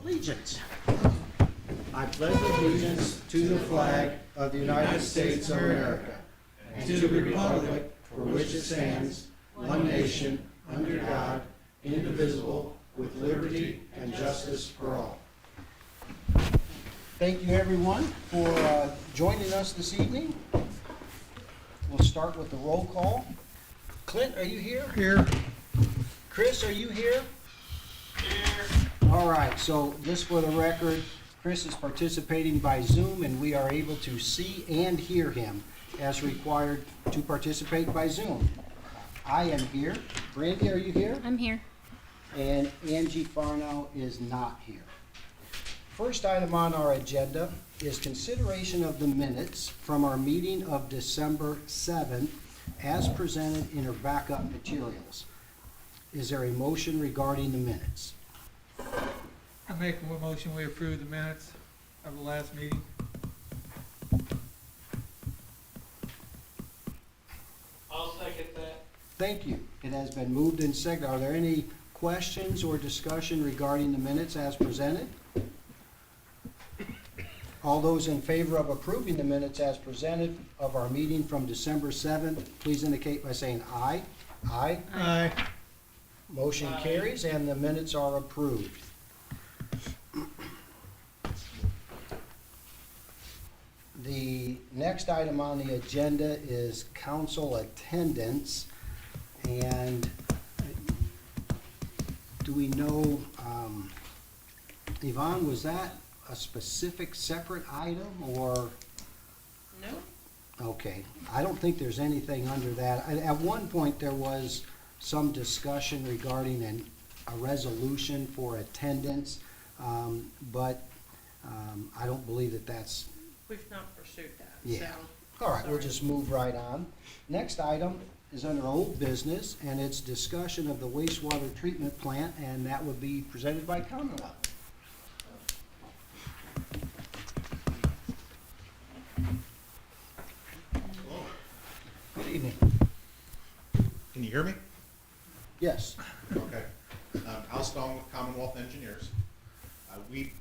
Allegiance. I pledge allegiance to the flag of the United States of America and to the republic for which it stands, one nation, under God, indivisible, with liberty and justice for all. Thank you, everyone, for joining us this evening. We'll start with the roll call. Clint, are you here? Here. Chris, are you here? Here. All right, so just for the record, Chris is participating by Zoom, and we are able to see and hear him as required to participate by Zoom. I am here. Brandy, are you here? I'm here. And Angie Farnow is not here. First item on our agenda is consideration of the minutes from our meeting of December 7th as presented in our backup materials. Is there a motion regarding the minutes? I make a motion we approve the minutes of the last meeting. I'll second that. Thank you. It has been moved and seconded. Are there any questions or discussion regarding the minutes as presented? All those in favor of approving the minutes as presented of our meeting from December 7th, please indicate by saying aye. Aye. Aye. Motion Aye. carries and the minutes are approved. The next item on the agenda is council attendance. And do we know, Yvonne, was that a specific separate item or? No. Okay, I don't think there's anything under that. At one point, there was some discussion regarding a resolution for attendance, but I don't believe that that's, We've not pursued that, Yeah. so. all right, we'll Sorry. just move right on. Next item is under old business, and it's discussion of the wastewater treatment plant, and that would be presented by Commonwealth. Good evening. Can you hear me? Yes. Okay. Al Stone with Commonwealth Engineers. We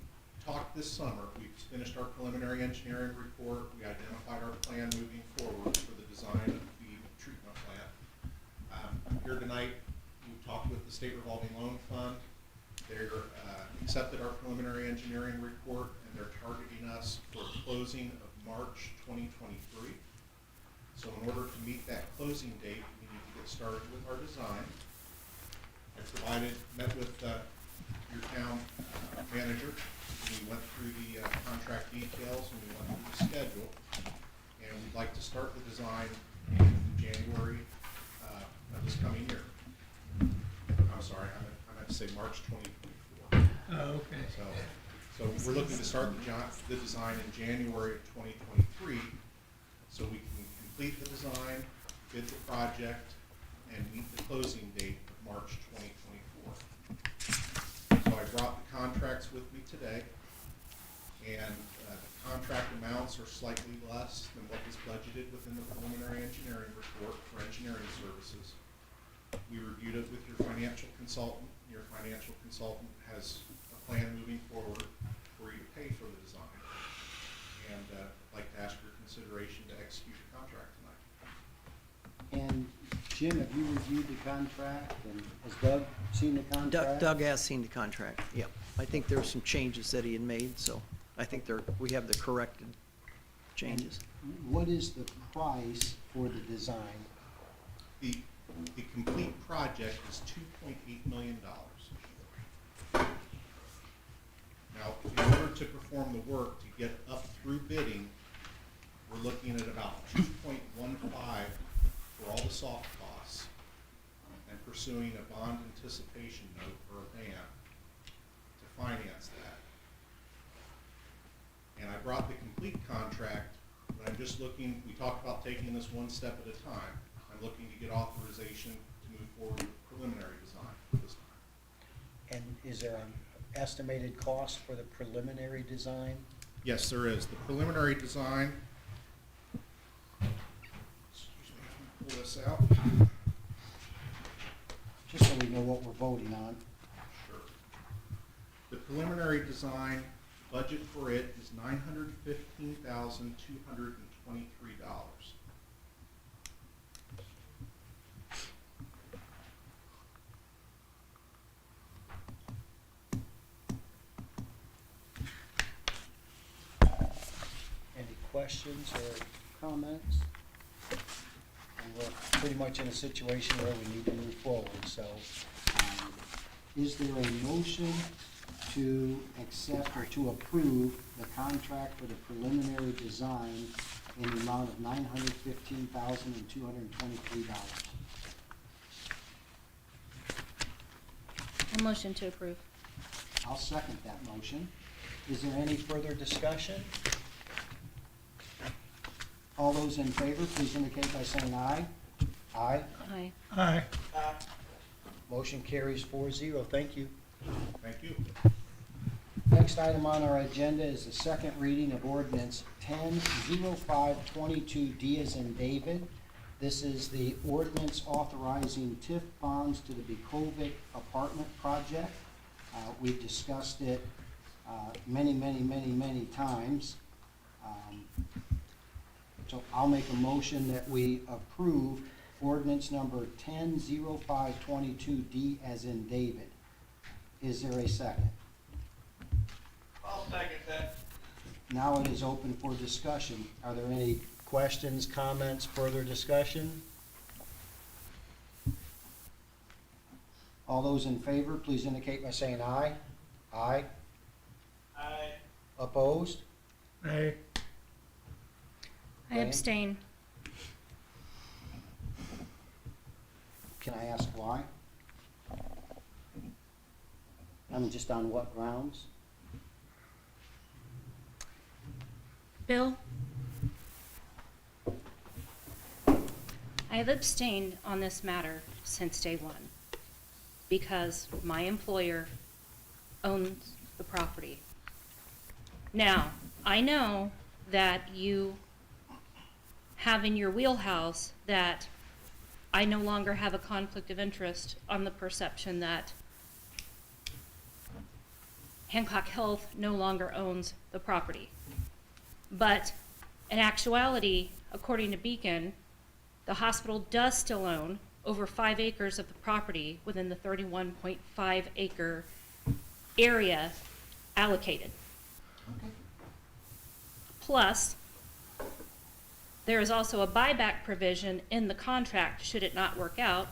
talked this summer, we finished our preliminary engineering report, we identified our plan moving forward for the design of the treatment plant. Here tonight, we talked with the State Revolving Loan Fund. They're accepted our preliminary engineering report, and they're targeting us for closing of March 2023. So in order to meet that closing date, we need to get started with our design. I met with your town manager. We went through the contract details and we went through the schedule. And we'd like to start the design in January of this coming year. I'm sorry, I meant to say March 2024. Oh, okay. So we're looking to start the design in January of 2023, so we can complete the design, bid the project, and meet the closing date of March 2024. So I brought the contracts with me today, and the contract amounts are slightly less than what was budgeted within the preliminary engineering report for engineering services. We reviewed it with your financial consultant. Your financial consultant has a plan moving forward for you to pay for the design. And I'd like to ask your consideration to execute the contract tonight. And Jim, have you reviewed the contract, and has Doug seen the contract? Doug has seen the contract, yep. I think there were some changes that he had made, so I think we have the corrected changes. What is the price for the design? The complete project is $2.8 million. Now, in order to perform the work, to get up through bidding, we're looking at about 2.15 for all the soft costs, and pursuing a bond anticipation note or a BAN to finance that. And I brought the complete contract, but I'm just looking, we talked about taking this one step at a time. I'm looking to get authorization to move forward with preliminary design this time. And is there an estimated cost for the preliminary design? Yes, there is. The preliminary design, excuse me, let me pull this out. Just so we know what we're voting on. Sure. The preliminary design budget for it is $915,223. Any questions or comments? And we're pretty much in a situation where we need to move forward, so, is there a motion to accept or to approve the contract for the preliminary design in the amount of $915,223? A motion to approve. I'll second that motion. Is there any further discussion? All those in favor, please indicate by saying aye. Aye. Aye. Aye. Motion carries 4-0. Thank you. Thank you. Next item on our agenda is the second reading of ordinance 10-0522, D as in David. This is the ordinance authorizing TIF bonds to the Bukovic apartment project. We've discussed it many times. So I'll make a motion that we approve ordinance number 10-0522, D as in David. Is there a second? I'll second that. Now it is open for discussion. Are there any questions, comments, further discussion? All those in favor, please indicate by saying aye. Aye. Aye. Opposed? Aye. I Diane? abstain. Can I ask why? I mean, just on what grounds? Bill? I have abstained on this matter since day one because my employer owns the property. Now, I know that you have in your wheelhouse that I no longer have a conflict of interest on the perception that Hancock Health no longer owns the property. But in actuality, according to Beacon, the hospital does still own over 5 acres of the property within the 31.5 acre area allocated. Okay. Plus, there is also a buyback provision in the contract, should it not work out,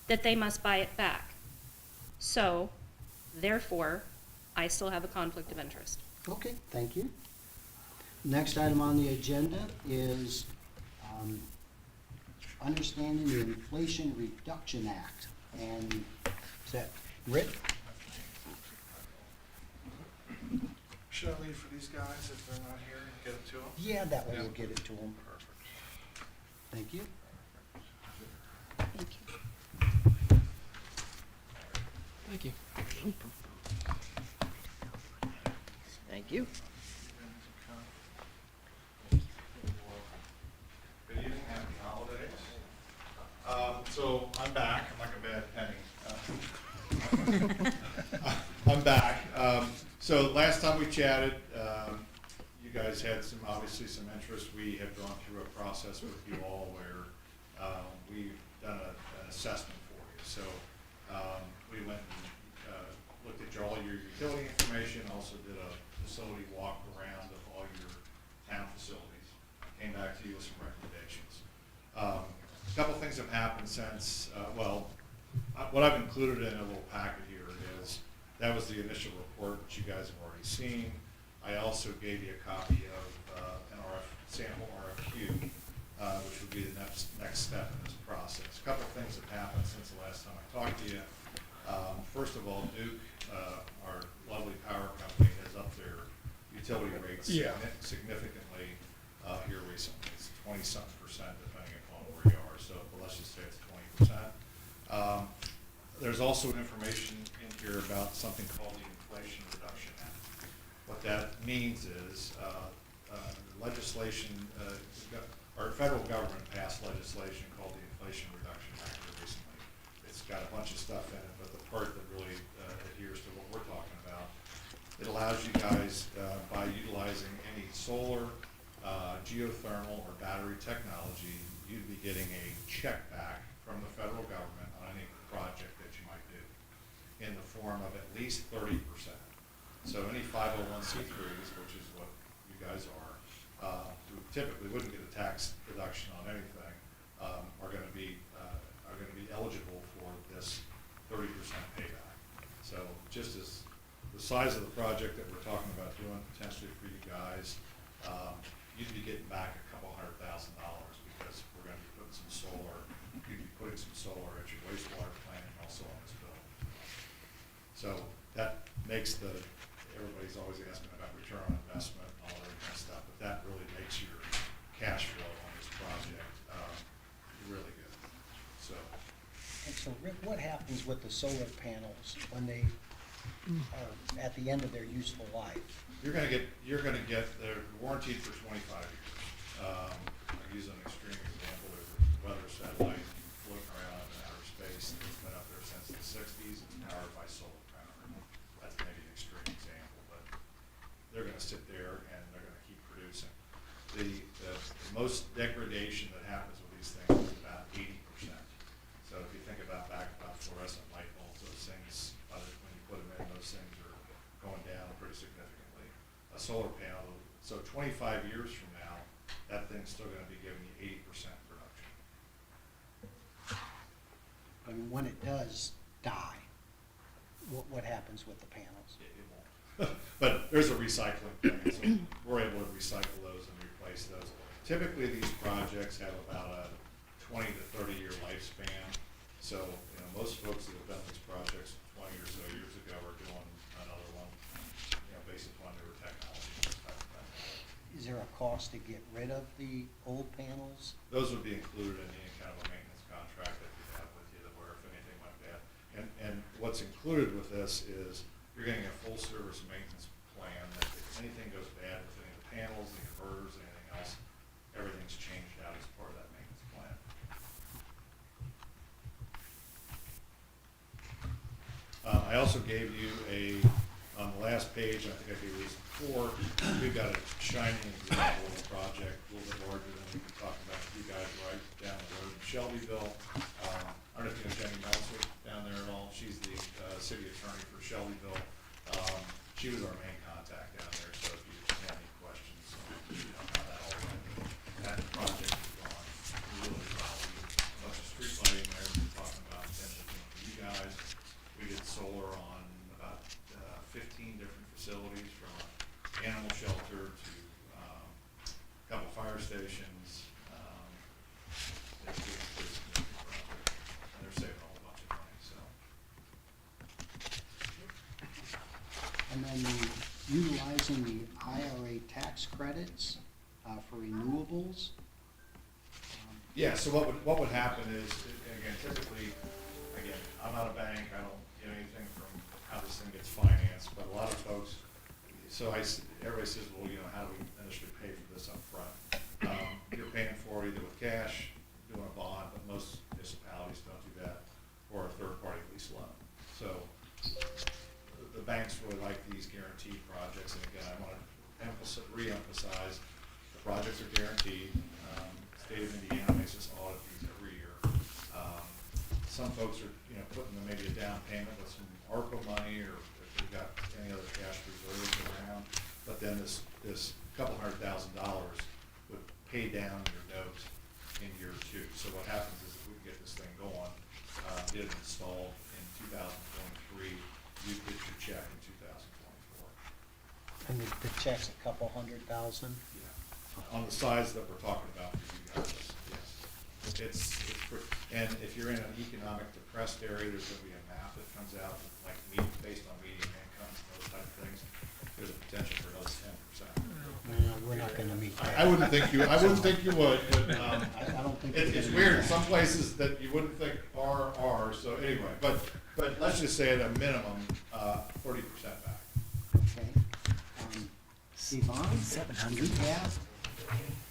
that they must buy it back. So, therefore, I still have a conflict of interest. Okay, thank you. Next item on the agenda is understanding the Inflation Reduction Act. And is that Rick? Should I leave for these guys if they're not here and get it to them? Yeah, that way we'll Yeah. get it to him. Perfect. Thank you. Thank you. Thank you. Thank you. Good evening, happy holidays. So I'm back, I'm like a bad penny. I'm back. So last time we chatted, you guys had obviously some interest. We have gone through a process with you all where we've done an assessment for you. So we went and looked at all your utility information, also did a facility walk around of all your town facilities. Came back to you with some recommendations. A couple things have happened since, what I've included in a little packet here is, that was the initial report, which you guys have already seen. I also gave you a copy of an sample RFQ, which would be the next step in this process. A couple of things have happened since the last time I talked to you. First of all, Duke, our lovely power company, has upped their utility rates significantly here recently. It's 20-something% depending upon where you are, so let's just say it's 20%. There's also information in here about something called the Inflation Reduction Act. What that means is legislation, our federal government passed legislation called the Inflation Reduction Act here recently. It's got a bunch of stuff in it, but the part that really adheres to what we're talking about allows you guys, by utilizing any solar, geothermal, or battery technology, you'd be getting a check back from the federal government on any project that you might do in the form of at least 30%. So any 501c3s, which is what you guys who typically wouldn't get a tax deduction on anything, are going to be eligible for this 30% payback. So just as the size of the project that we're talking about doing potentially for you guys, you'd be getting back a couple $100,000 because we're going to be putting some solar. You'd be putting some solar at your wastewater plant and also on this building. So that makes everybody's always asking about return on investment and all that kind of stuff, but that really makes your cash flow on this project really good. So And so Rick, what happens with the solar panels when they are at the end of their useful life? you're gonna get, they're warranted for 25 years. I'll use an extreme example. There's a weather satellite floating around in outer space that's been up there since the 60s. It's powered by solar power. That's maybe an extreme example, but they're gonna sit there and they're gonna keep producing. The most degradation that happens with these things is about 80%. So if you think about fluorescent light bulbs, those things, when you put them in, those things are going down pretty significantly. A solar panel, so 25 years from now, that thing's still gonna be giving you 80% production. I mean, when it does die, what happens with the panels? It won't. But there's a recycling plant, so we're able to recycle those and replace those. Typically, these projects have about a 20 to 30-year lifespan. So, most folks that have done these projects 20 or so years ago are doing another one, based upon newer technology and stuff like that. Is there a cost to get rid of the old panels? Those would be included in any kind of a maintenance contract that you have with you, where if anything went bad. And what's included with this is you're getting a full service maintenance plan that if anything goes bad with any of the panels, the inverters, anything else, everything's changed out as part of that maintenance plan. I also gave you on the last page, I think I gave you these before, we've got a shining example of a project a little bit larger than we've been talking about with you guys right down the road in Shelbyville. I don't know if you know Jenny Meltzer down there at all. She's the city attorney for Shelbyville. She was our main contact down there, so if you have any questions, how that all went. That project is gone really well. A bunch of street lighting there, we're talking about potentially for you guys. We did solar on about 15 different facilities, from an animal shelter to a couple fire stations. It's a significant project, and they're saving a whole bunch of money, so. And then utilizing the IRA tax credits for renewables? Yeah, so what would happen is, and again, typically, I'm not a bank, I don't get anything from how this thing gets financed, but a lot of folks, everybody says, well, how do we initially pay for this up front? You're paying for it either with cash, doing a bond, but most municipalities don't do that, or a third-party lease loan. So the banks really like these guaranteed projects, and again, I want to re-emphasize, the projects are guaranteed. State of Indiana makes us audit these every year. Some folks are, putting maybe a down payment with some ARPA money, or if they've got any other cash reserves around, but then this couple $100,000 would pay down your note in year 2. So what happens is, if we can get this thing going, get it installed in 2023, you get your check in 2024. And the check's a couple $100,000? Yeah. On the size that we're talking about for you guys, yes. And if you're in an economic depressed area, there's going to be a map that comes out, like based on median income, those type of things. There's a potential for those 10%. No, we're not gonna meet that. I wouldn't think you would, but, I don't think. it's weird. Some places that you wouldn't think are, so anyway, but let's just say at a minimum, 30% back. Okay. Yvonne? 700. You have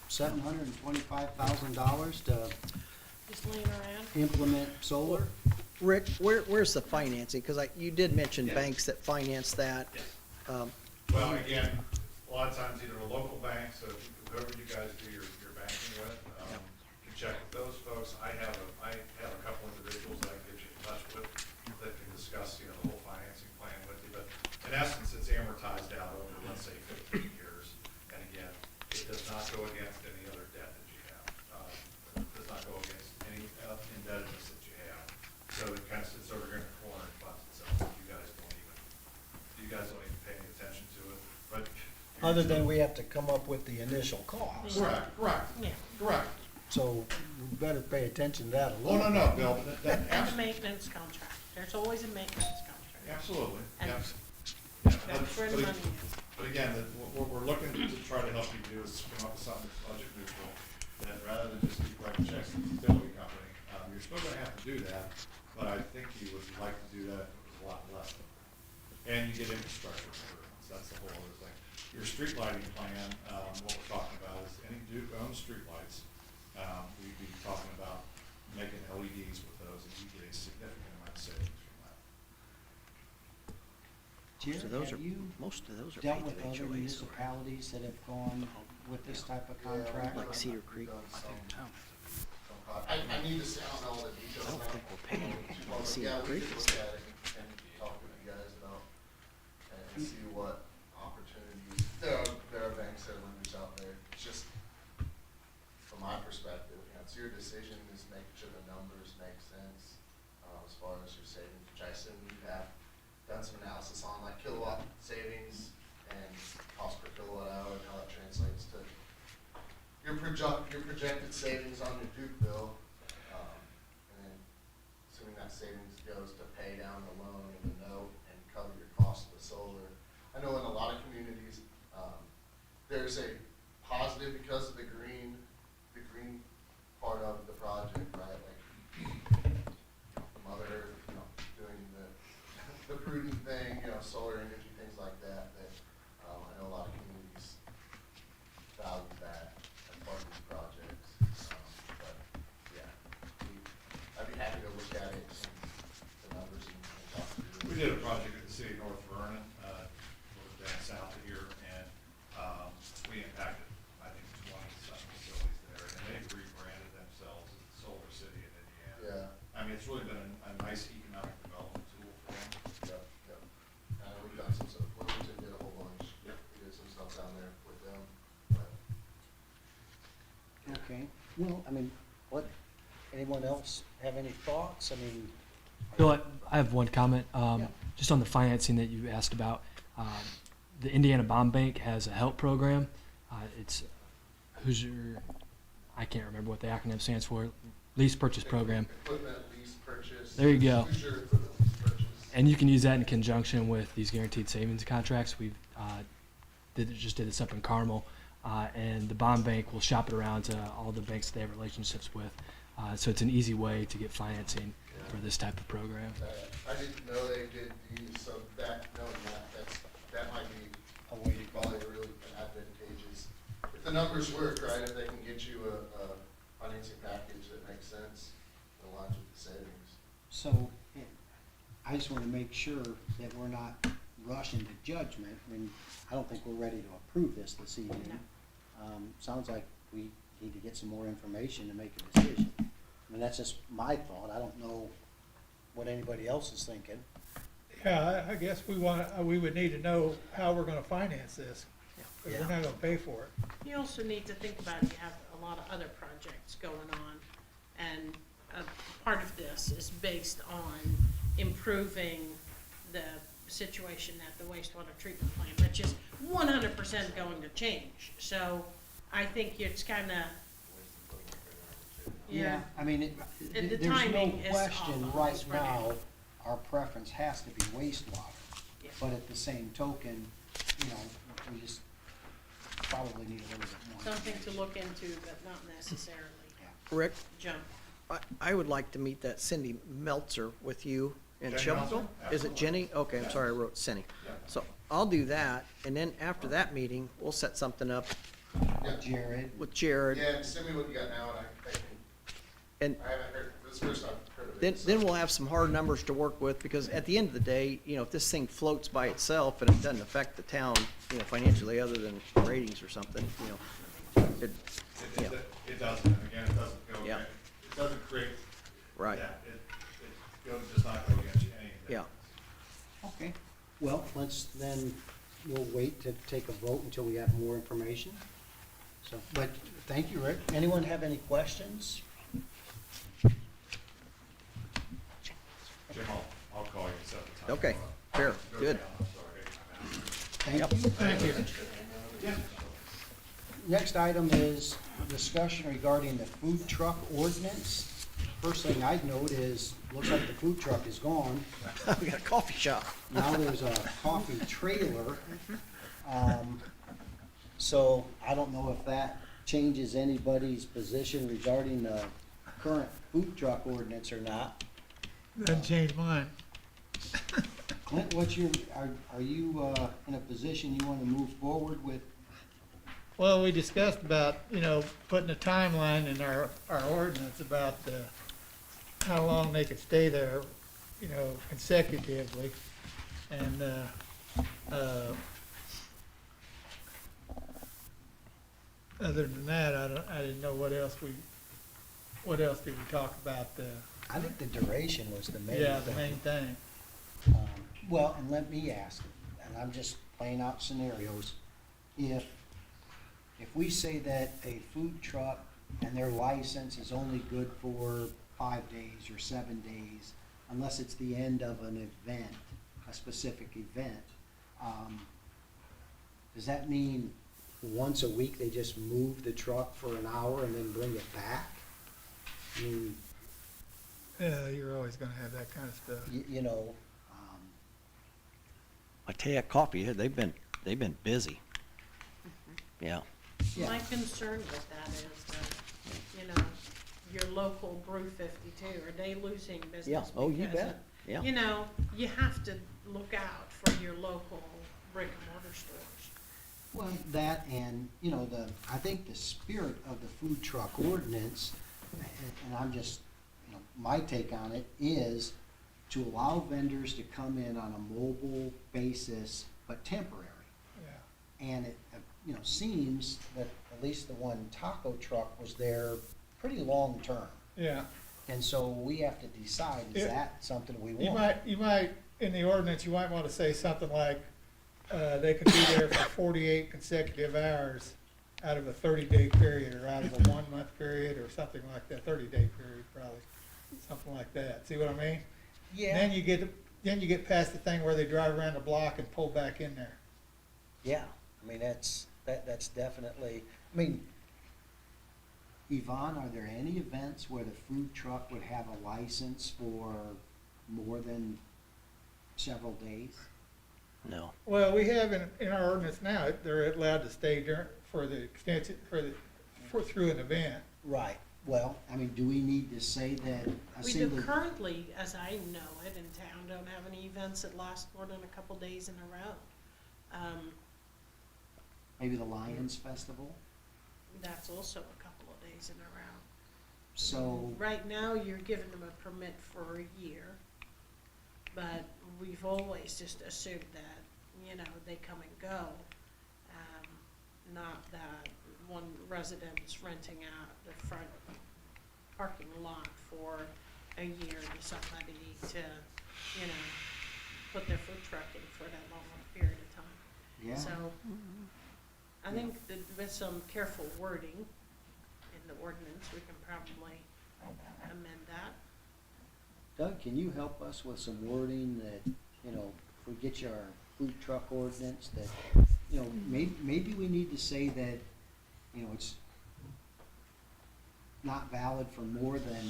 $725,000 to Just laying around. implement solar? Rick, where's the financing? Because you did mention Yeah. banks that finance that. Yes. Well, again, a lot of times either a local bank, so whoever you guys do your banking with, can check with those folks. I have a couple individuals that I can get you in touch with that can discuss, the whole financing plan with you. But in essence, it's amortized out over, let's say, 15 years. And again, it does not go against any other debt that you have. It does not go against any indebtedness that you have. So it kind of sits over here in the corner and funds itself. You guys don't even pay any attention to it, but. Other than we have to come up with the initial cost. Correct, Yeah. correct. So we better pay attention to that a Oh, little. no, Bill, that, And the maintenance contract. There's always a maintenance contract. absolutely, And yes. Yeah, that's where the but- money is. But again, what we're looking to try to help you do is come up with something that's budget neutral, that rather than just keep writing checks to the utility company, you're still gonna have to do that, but I think you would like to do that if it was a lot less than that. And you get infrastructure improvements, that's the whole other thing. Your street lighting plan, what we're talking about is any Duke-owned streetlights, we'd be talking about making LEDs with those, and you get a significant amount of savings from that. Jared, have you Most of those are dealt paid with to other HOAs, or municipalities that have gone with this type of contract? like Cedar Creek. I need to see, I don't know all the details. I don't now. think we're paying Well, Cedar yeah, we Creek. could look at it and talk with you guys about, and see what opportunities, there are banks that are lenders out there. It's just, from my perspective, it's your decision, is making sure the numbers make sense, as far as your savings, which I assume you have done some analysis on, like kilowatt savings and cost per kilowatt hour, and how that translates to your projected savings on your Duke bill, and then assuming that savings goes to pay down the loan or the note and cover your cost of the solar. I know in a lot of communities, there's a positive because of the green part of the project, right? Like Mother Earth, doing the prudent thing, solar energy, things like that, that, I know a lot of communities value that as part of these projects. But, yeah, I'd be happy to look at it and the numbers and talk through it. We did a project at the city of North Vernon, a little down south of here, and, we impacted, I think, 20-something facilities there, and they've rebranded themselves as the Solar City in Indiana. Yeah, I mean, it's really been a nice economic development tool for them. yeah, yeah. I know we've done some stuff, Wilmington did a whole bunch. Yep. We did some stuff down there with them, but. Okay, well, I mean, anyone else have any thoughts? I mean. Bill, I have one comment, Yeah. just on the financing that you asked about. The Indiana Bond Bank has a HELP program. It's Hoosier, I can't remember what the acronym stands for, Lease Purchase Program. Equipment lease purchase. There you go. Hoosier equipment lease purchase. And you can use that in conjunction with these guaranteed savings contracts. We've just did this up in Carmel, and the bond bank will shop it around to all the banks that they have relationships with. So it's an easy way to get financing for this type of program. I didn't know they did these, so knowing that might be A way to go. probably really advantageous. If the numbers work, right, if they can get you a financing package that makes sense, that aligns with the savings. So, I just want to make sure that we're not rushing to judgment. I mean, I don't think we're ready to approve this evening. Sounds like we need to get some more information to make a decision. I mean, that's just my thought. I don't know what anybody else is thinking. Yeah, I guess we would need to know how we're gonna finance this, because we're not gonna pay for it. You also need to think about, you have a lot of other projects going on, and part of this is based on improving the situation at the wastewater treatment plant, which is 100% going to change. So I think it's kinda, yeah, I mean, And the there's no timing is question off right this now, right our preference has to be wastewater. Yeah. But at the same token, we just probably need a little bit more. something to information. look into, but not necessarily Rick, jump. I would like to meet that Cindy Meltzer with you in Jenny Shelbyville. Meltzer? Is it Jenny? Okay, I'm sorry, I wrote Cindy. Yeah. So I'll do that, and then after that meeting, we'll set something up Jared, with Jared. Yeah, and send me what you got now, and I can, And I haven't heard, this is the first I've heard of then we'll have some hard numbers to work with, because at the end of the day, you know, if this thing floats by itself and it doesn't affect the town, you know, financially, other than ratings or something, you know, yeah, It doesn't, and again, it doesn't go, Yeah. it doesn't create, right, yeah, it goes, does not go against any. yeah. Okay, well, we'll wait to take a vote until we have more information. So, but, thank you, Rick. Anyone have any questions? Jim, I'll call you and set the time. Okay, fair, Go good. down, I'm sorry, Thank Yep. you. Thank you. Next item is discussion regarding the food truck ordinance. First thing I'd note is, looks like the food truck is gone. We got a coffee shop. Now there's a coffee trailer. So I don't know if that changes anybody's position regarding the current food truck ordinance or not. Doesn't change mine. Clint, are you in a position you want to move forward with? Well, we discussed about, you know, putting a timeline in our ordinance about how long they could stay there, you know, consecutively. And, other than that, I didn't know what else did we talk about? I think the duration was the main Yeah, the thing. main thing. Well, and let me ask, and I'm just playing out scenarios, if we say that a food truck and their license is only good for 5 days or 7 days, unless it's the end of an event, a specific event, does that mean once a week they just move the truck for an hour and then bring it back? I mean, Yeah, you're always gonna have that kind of stuff. you know, I tell you, coffee, they've been busy. Yeah, yeah. My concern with that is that, you know, your local Brew 52, are they losing business? yeah, oh, you because bet, of- yeah. You know, you have to look out for your local brick and mortar stores. Well, that and, you know, I think the spirit of the food truck ordinance, and I'm just, you know, my take on it is to allow vendors to come in on a mobile basis, but temporary. Yeah. And it, you know, seems that at least the one taco truck was there pretty long-term. Yeah. And so we have to decide, is Yeah. that something we You want? might, in the ordinance, you might want to say something like, they could be there for 48 consecutive hours out of a 30-day period, or out of a 1-month period, or something like that, 30-day period probably, something like that. See what I mean? Then you get past the thing where they drive around the block and pull back in there. Yeah, I mean, that's definitely, I mean, Yvonne, are there any events where the food truck would have a license for more than several days? No, Well, we have in our ordinance now, they're allowed to stay for the extension, through an event. Right, well, I mean, do we need to say that a We do single? currently, as I know it, in town, don't have any events that last more than a couple days in a row. Maybe the Lions Festival? That's also a couple of days in a row. So, Right now, you're giving them a permit for a year, but we've always just assumed that, you know, they come and go. Not that one resident's renting out the front parking lot for a year to somebody to, you know, put their food truck in for that long period of time. yeah, So, I think that with some careful wording in the ordinance, we can probably amend that. Doug, can you help us with some wording that, you know, if we get your food truck ordinance, that, you know, maybe we need to say that, you know, it's not valid for more than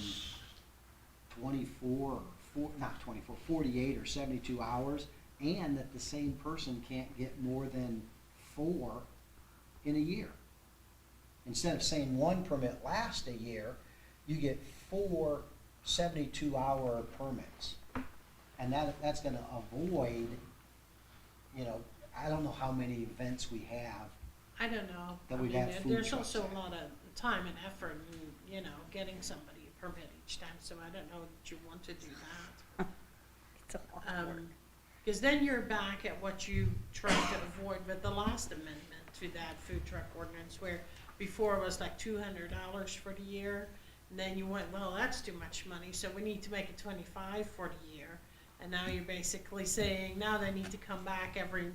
48 or 72 hours, and that the same person can't get more than 4 in a year. Instead of saying one permit lasts a year, you get 4 72-hour permits. And that's gonna avoid, you know, I don't know how many events we have. I don't know. That I we'd mean, have food there's trucks also there. a lot of time and effort in, you know, getting somebody a permit each time, so I don't know that you want to do that. It's a lot of work. Because then you're back at what you tried to avoid with the last amendment to that food truck ordinance, where before it was like $200 for the year, and then you went, well, that's too much money, so we need to make it 25 for the year. And now you're basically saying, now they need to come back every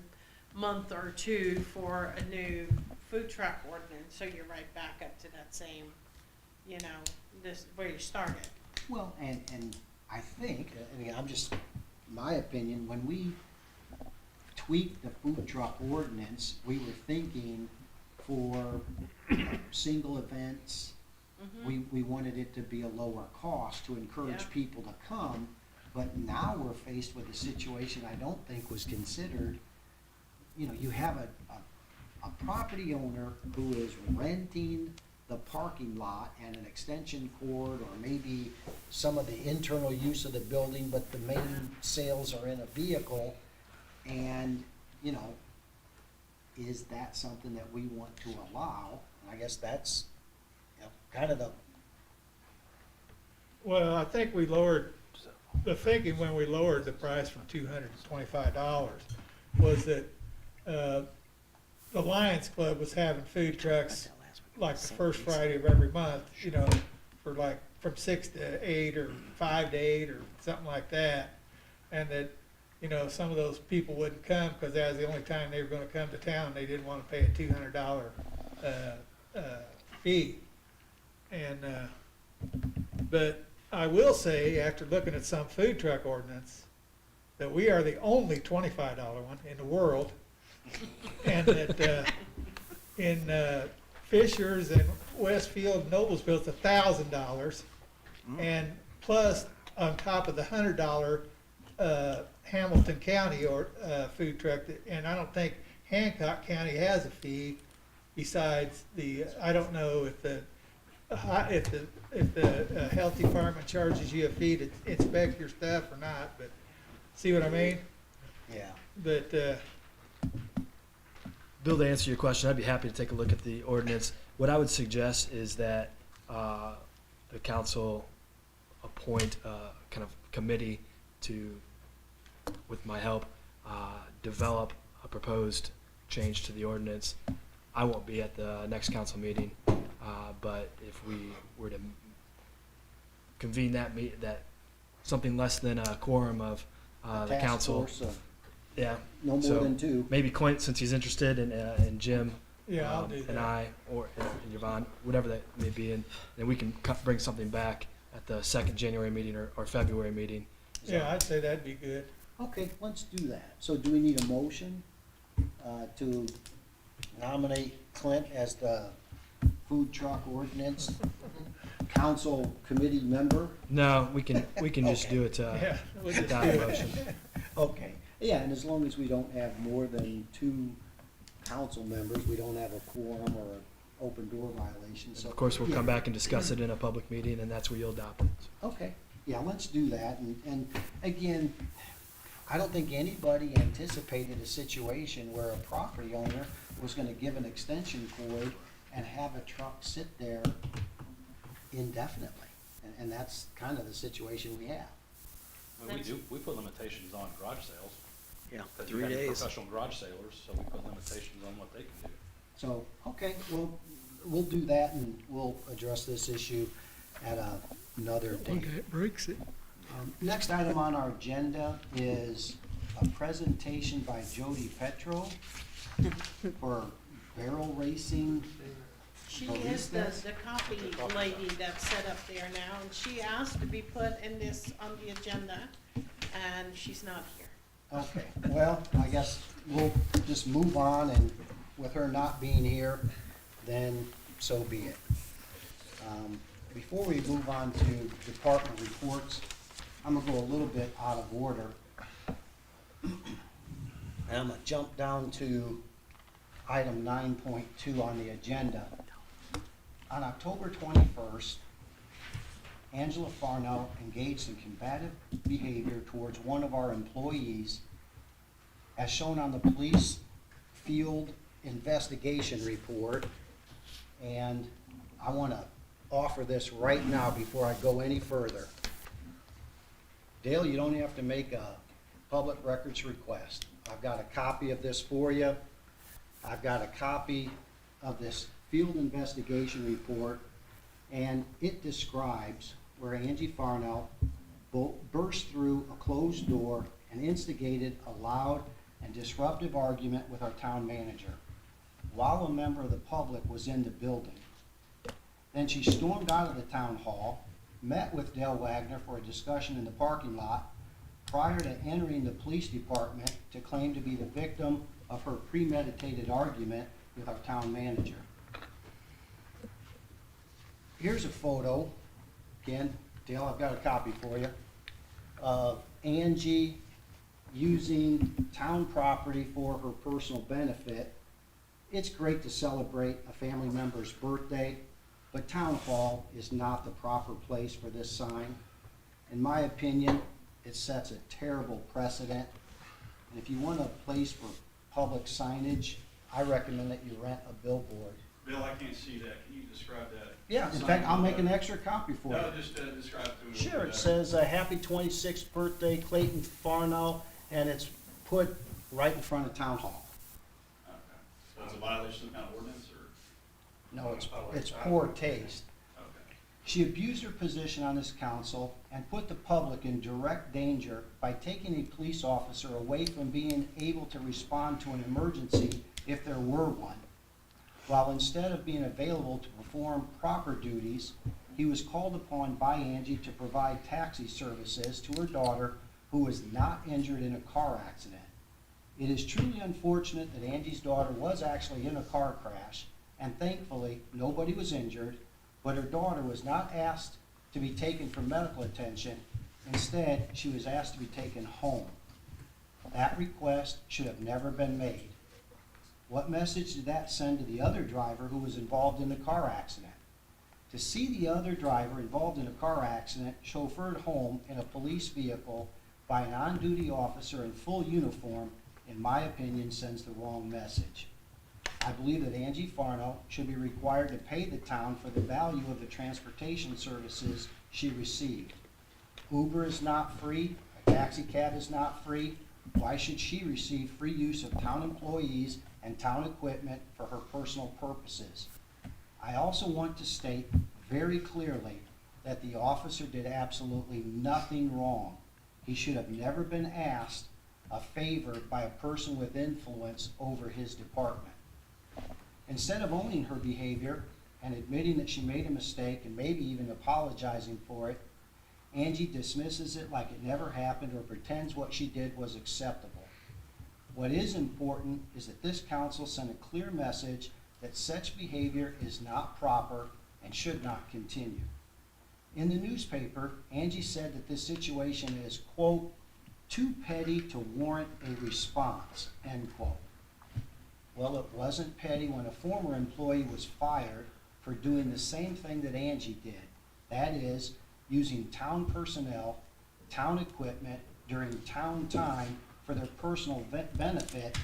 month or two for a new food truck ordinance, so you're right back up to that same, you know, this, where you started. Well, and I think, and again, I'm just, my opinion, when we tweaked the food truck ordinance, we were thinking for single events, we wanted it to be a lower cost to encourage Yeah. people to come, but now we're faced with a situation I don't think was considered. You know, you have a property owner who is renting the parking lot and an extension cord, or maybe some of the internal use of the building, but the main sales are in a vehicle. And, you know, is that something that we want to allow? And I guess that's, you know, kind of the, Well, I think we lowered, the thinking when we lowered the price from $200 to $25 was that the Lions Club was having food trucks like the first Friday of every month, you know, for like from 6 to 8 or 5 to 8 or something like that. And that, you know, some of those people wouldn't come because that was the only time they were going to come to town. They didn't want to pay a $200 fee. And, but I will say, after looking at some food truck ordinance, that we are the only $25 one in the world. And that in Fishers and Westfield and Noblesville, it's $1,000. And plus, on top of the $100 Hamilton County or food truck, and I don't think Hancock County has a fee besides the, I don't know if the health department charges you a fee to inspect your stuff or not, but see what I mean? yeah. But, Bill, to answer your question, I'd be happy to take a look at the ordinance. What I would suggest is that the council appoint a kind of committee to, with my help, develop a proposed change to the ordinance. I won't be at the next council meeting, but if we were to convene that something less than a quorum of the Task council. force of Yeah. no more So than two. maybe Clint, since he's interested, and Jim. yeah, I'll do And that. I, or and Yvonne, whatever that may be, and then we can bring something back at the second January meeting or February meeting. Yeah, I'd say that'd be good. Okay, let's do that. So do we need a motion to nominate Clint as the food truck ordinance council committee member? No, we can just Okay. do it Yeah, we'll just without do a it. motion. Okay, yeah, and as long as we don't have more than 2 council members, we don't have a quorum or an open door violation, so. Of course, we'll yeah. come back and discuss it in a public meeting, and that's where you'll adopt it. Okay, yeah, let's do that, and again, I don't think anybody anticipated a situation where a property owner was gonna give an extension cord and have a truck sit there indefinitely, and that's kind of the situation we have. We put limitations on garage sales. Yeah, Because you 3 have your days. professional garage sailors, so we put limitations on what they can do. So, okay, we'll do that, and we'll address this issue at another date. it breaks it. Next item on our agenda is a presentation by Jody Petro for barrel racing. She Oh, is the, recess? the copy lady that's set up there now, and she asked to be put in this, on the agenda, and she's not here. Okay, well, I guess we'll just move on, and with her not being here, then so be it. Before we move on to department reports, I'm gonna go a little bit out of order. And I'm gonna jump down to item 9.2 on the agenda. On October 21st, Angela Farnell engaged in combative behavior towards one of our employees, as shown on the police field investigation report. And I want to offer this right now before I go any further. Dale, you don't have to make a public records request. I've got a copy of this for you. I've got a copy of this field investigation report, and it describes where Angie Farnell burst through a closed door and instigated a loud and disruptive argument with our town manager while a member of the public was in the building. Then she stormed out of the town hall, met with Dale Wagner for a discussion in the parking lot prior to entering the police department to claim to be the victim of her premeditated argument with our town manager. Here's a photo, again, Dale, I've got a copy for you, of Angie using town property for her personal benefit. It's great to celebrate a family member's birthday, but town hall is not the proper place for this sign. In my opinion, it sets a terrible precedent. And if you want a place for public signage, I recommend that you rent a billboard. Bill, I can't see that. Can you describe that? Yeah, in fact, I'll make an extra copy for you. No, just describe it to me. Sure, it says, happy 26th birthday Clayton Farnell, and it's put right in front of town hall. Okay. So it's a violation of kind of ordinance, or? No, it's poor taste. Okay. She abused her position on this council and put the public in direct danger by taking a police officer away from being able to respond to an emergency if there were one. While instead of being available to perform proper duties, he was called upon by Angie to provide taxi services to her daughter, who was not injured in a car accident. It is truly unfortunate that Angie's daughter was actually in a car crash, and thankfully, nobody was injured, but her daughter was not asked to be taken for medical attention. Instead, she was asked to be taken home. That request should have never been made. What message did that send to the other driver who was involved in the car accident? To see the other driver involved in a car accident chauffeured home in a police vehicle by an on-duty officer in full uniform, in my opinion, sends the wrong message. I believe that Angie Farnell should be required to pay the town for the value of the transportation services she received. Uber is not free, a taxi cab is not free. Why should she receive free use of town employees and town equipment for her personal purposes? I also want to state very clearly that the officer did absolutely nothing wrong. He should have never been asked a favor by a person with influence over his department. Instead of owning her behavior and admitting that she made a mistake and maybe even apologizing for it, Angie dismisses it like it never happened or pretends what she did was acceptable. What is important is that this council send a clear message that such behavior is not proper and should not continue. In the newspaper, Angie said that this situation is, quote, too petty to warrant a response, end quote. Well, it wasn't petty when a former employee was fired for doing the same thing that Angie did. That is, using town personnel, town equipment during town time for their personal benefit,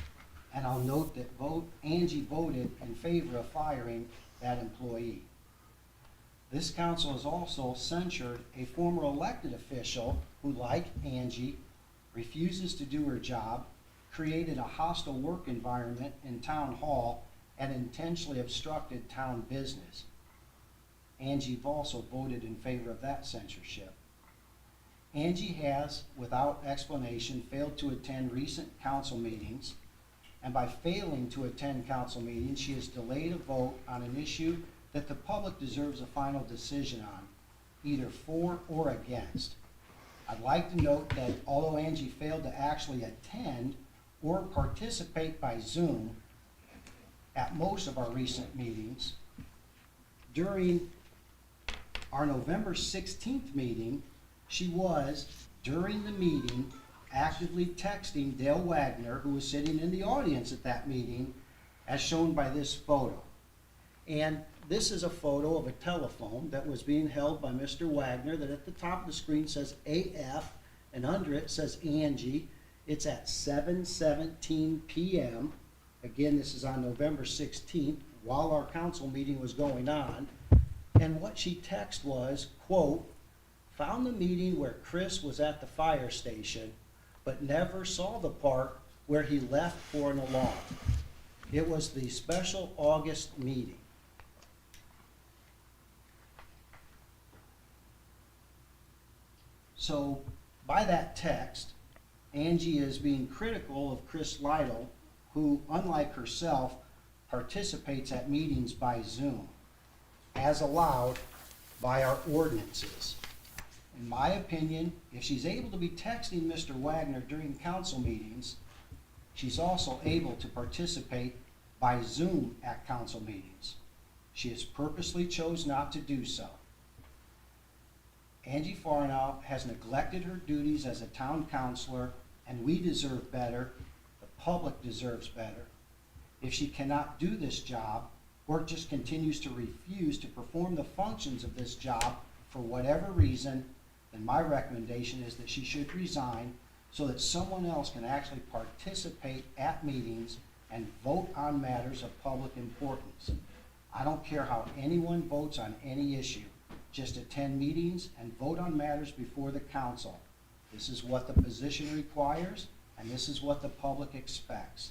and I'll note that Angie voted in favor of firing that employee. This council has also censured a former elected official who, like Angie, refuses to do her job, created a hostile work environment in town hall, and intentionally obstructed town business. Angie also voted in favor of that censorship. Angie has, without explanation, failed to attend recent council meetings, and by failing to attend council meetings, she has delayed a vote on an issue that the public deserves a final decision on, either for or against. I'd like to note that although Angie failed to actually attend or participate by Zoom at most of our recent meetings, during our November 16th meeting, she was, during the meeting, actively texting Dale Wagner, who was sitting in the audience at that meeting, as shown by this photo. And this is a photo of a telephone that was being held by Mr. Wagner that at the top of the screen says AF, and under it says Angie. It's at 7:17 p.m. Again, this is on November 16th, while our council meeting was going on. And what she texted was, quote, "Found the meeting where Chris was at the fire station, but never saw the part where he left for an alarm. It was the special August meeting." So by that text, Angie is being critical of Chris Lytle, who, unlike herself, participates at meetings by Zoom, as allowed by our ordinances. In my opinion, if she's able to be texting Mr. Wagner during council meetings, she's also able to participate by Zoom at council meetings. She has purposely chose not to do so. Angie Farnow has neglected her duties as a town councilor, and we deserve better. The public deserves better. If she cannot do this job, or just continues to refuse to perform the functions of this job for whatever reason, then my recommendation is that she should resign so that someone else can actually participate at meetings and vote on matters of public importance. I don't care how anyone votes on any issue. Just attend meetings and vote on matters before the council. This is what the position requires, and this is what the public expects.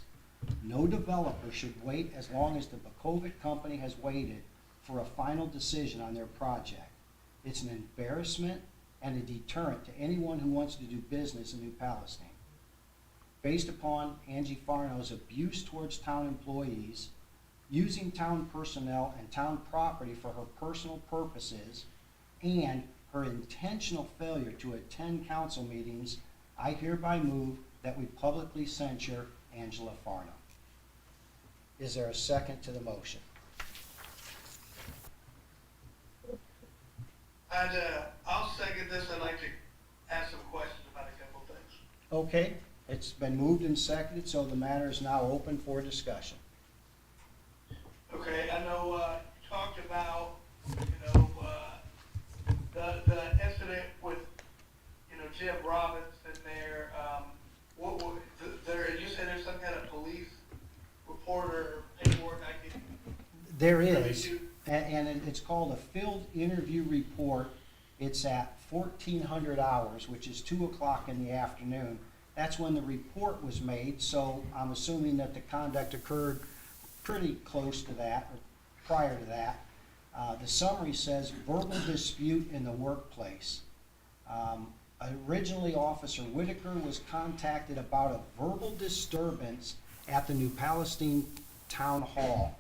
No developer should wait as long as the Bakovic company has waited for a final decision on their project. It's an embarrassment and a deterrent to anyone who wants to do business in New Palestine. Based upon Angie Farnow's abuse towards town employees, using town personnel and town property for her personal purposes, and her intentional failure to attend council meetings, I hereby move that we publicly censure Angela Farnow. Is there a second to the motion? I'll second this. I'd like to ask some questions about a couple things. Okay, it's been moved and seconded, so the matter is now open for discussion. Okay, I know, you talked about, the incident with, Jim Robinson there. You said there's some kind of police report or paperwork I can. There is, and it's called a field interview report. It's at 1400 hours, which is 2 o'clock in the afternoon. That's when the report was made, so I'm assuming that the conduct occurred pretty close to that, or prior to that. The summary says verbal dispute in the workplace. Originally, Officer Whitaker was contacted about a verbal disturbance at the New Palestine Town Hall.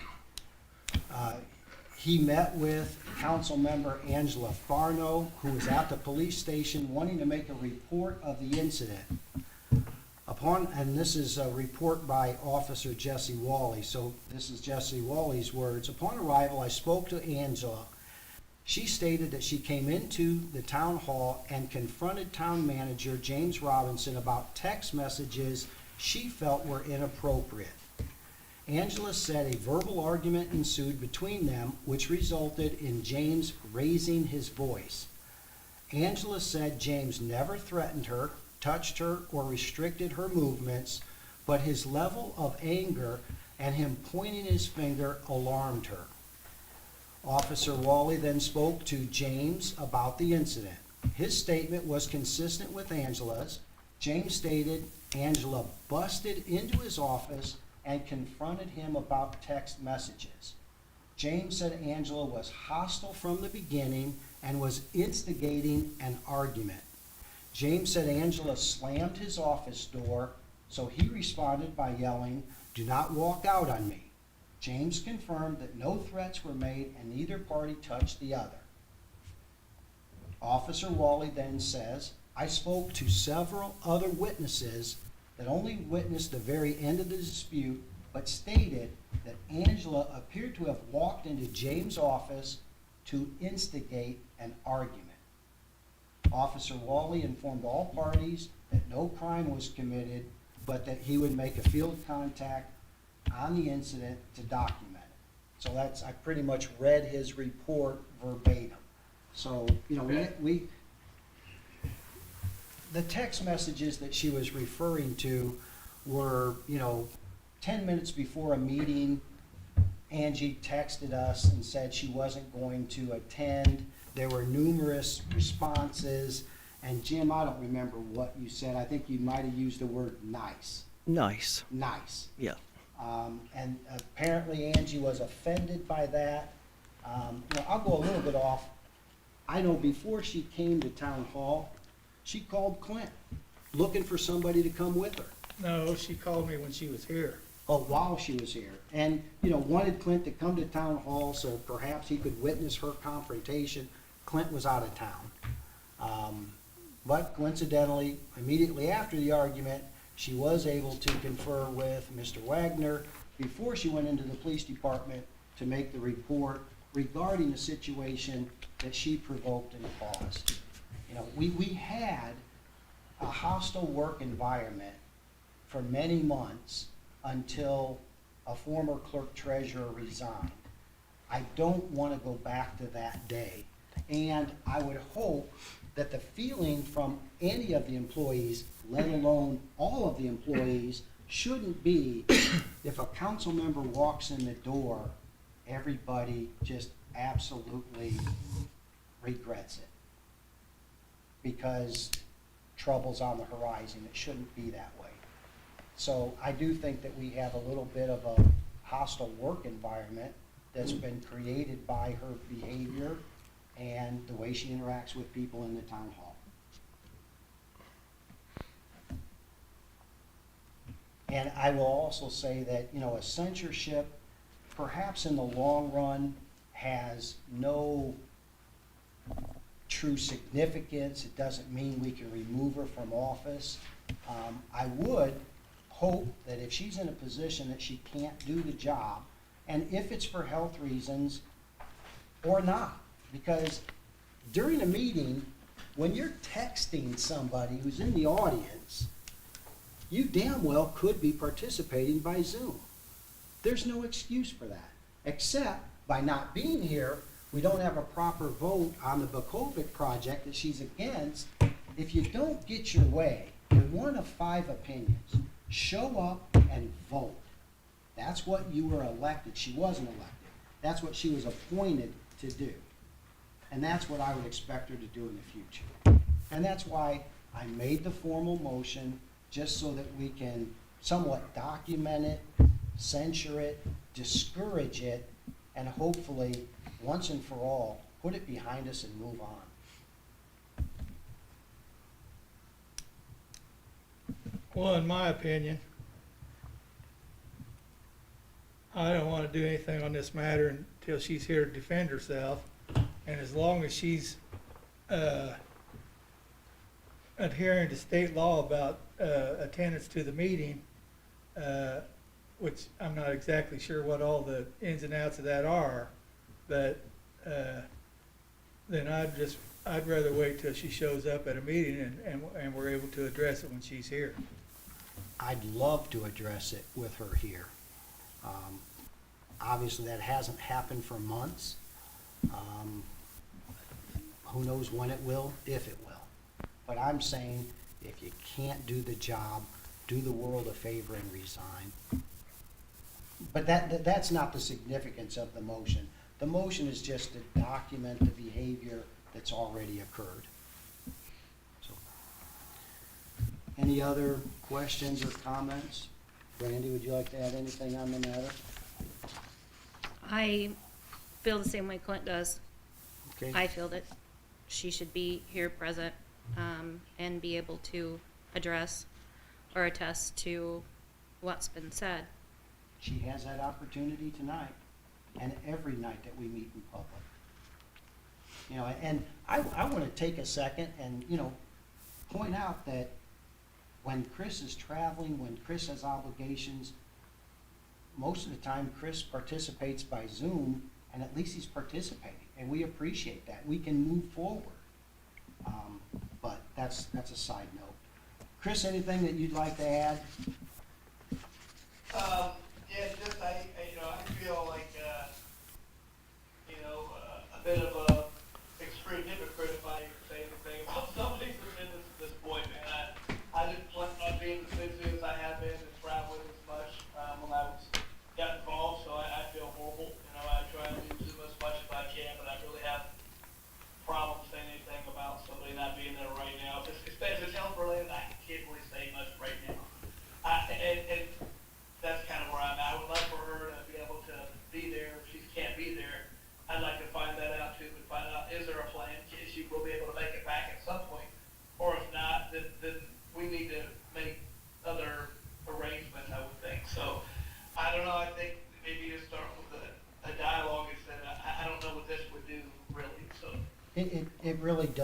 He met with council member Angela Farnow, who was at the police station wanting to make a report of the incident. And this is a report by Officer Jesse Wally, so this is Jesse Wally's words. "Upon arrival, I spoke to Angela. She stated that she came into the town hall and confronted town manager James Robinson about text messages she felt were inappropriate. Angela said a verbal argument ensued between them, which resulted in James raising his voice. Angela said James never threatened her, touched her, or restricted her movements, but his level of anger and him pointing his finger alarmed her. Officer Wally then spoke to James about the incident. His statement was consistent with Angela's. James stated Angela busted into his office and confronted him about text messages. James said Angela was hostile from the beginning and was instigating an argument. James said Angela slammed his office door, so he responded by yelling, 'Do not walk out on me.' James confirmed that no threats were made and neither party touched the other. Officer Wally then says, 'I spoke to several other witnesses that only witnessed the very end of the dispute, but stated that Angela appeared to have walked into James' office to instigate an argument.' Officer Wally informed all parties that no crime was committed, but that he would make a field contact on the incident to document it." So I pretty much read his report verbatim. So, the text messages that she was referring to were, 10 minutes before a meeting, Angie texted us and said she wasn't going to attend. There were numerous responses, and Jim, I don't remember what you said. I think you might have used the word nice. Nice, Nice. yeah. And apparently Angie was offended by that. I'll go a little bit off. I know before she came to town hall, she called Clint, looking for somebody to come with her. No, she called me when she was here. Oh, while she was here. And, wanted Clint to come to town hall so perhaps he could witness her confrontation. Clint was out of town. But coincidentally, immediately after the argument, she was able to confer with Mr. Wagner before she went into the police department to make the report regarding the situation that she provoked and caused. We had a hostile work environment for many months until a former clerk treasurer resigned. I don't want to go back to that day. And I would hope that the feeling from any of the employees, let alone all of the employees, shouldn't be if a council member walks in the door, everybody just absolutely regrets it. Because trouble's on the horizon. It shouldn't be that way. So I do think that we have a little bit of a hostile work environment that's been created by her behavior and the way she interacts with people in the town hall. And I will also say that, a censorship, perhaps in the long run, has no true significance. It doesn't mean we can remove her from office. I would hope that if she's in a position that she can't do the job, and if it's for health reasons or not, because during a meeting, when you're texting somebody who's in the audience, you damn well could be participating by Zoom. There's no excuse for that, except by not being here, we don't have a proper vote on the Bakovic project that she's against. If you don't get your way, you're one of 5 opinions. Show up and vote. That's what you were elected. She wasn't elected. That's what she was appointed to do. And that's what I would expect her to do in the future. And that's why I made the formal motion, just so that we can somewhat document it, censure it, discourage it, and hopefully, once and for all, put it behind us and move on. Well, in my opinion, I don't want to do anything on this matter until she's here to defend herself. And as long as she's adhering to state law about attendance to the meeting, which I'm not exactly sure what all the ins and outs of that are, but then I'd rather wait till she shows up at a meeting and we're able to address it when she's here. I'd love to address it with her here. Obviously, that hasn't happened for months. Who knows when it will, if it will. But I'm saying, if you can't do the job, do the world a favor and resign. But that's not the significance of the motion. The motion is just to document the behavior that's already occurred. So, any other questions or comments? Randy, would you like to add anything on the matter? I feel the same way Clint does. Okay. I feel that she should be here present, and be able to address or attest to what's been said. She has that opportunity tonight and every night that we meet in public. And I want to take a second and, point out that when Chris is traveling, when Chris has obligations, most of the time Chris participates by Zoom, and at least he's participating, and we appreciate that. We can move forward. But that's a side note. Chris, anything that you'd like to add? Yeah, just I feel like a bit of a extreme hypocrite if I say anything about somebody who's been to this point, man. I didn't plan on being as busy as I have been and traveling as much when I got involved, so I feel horrible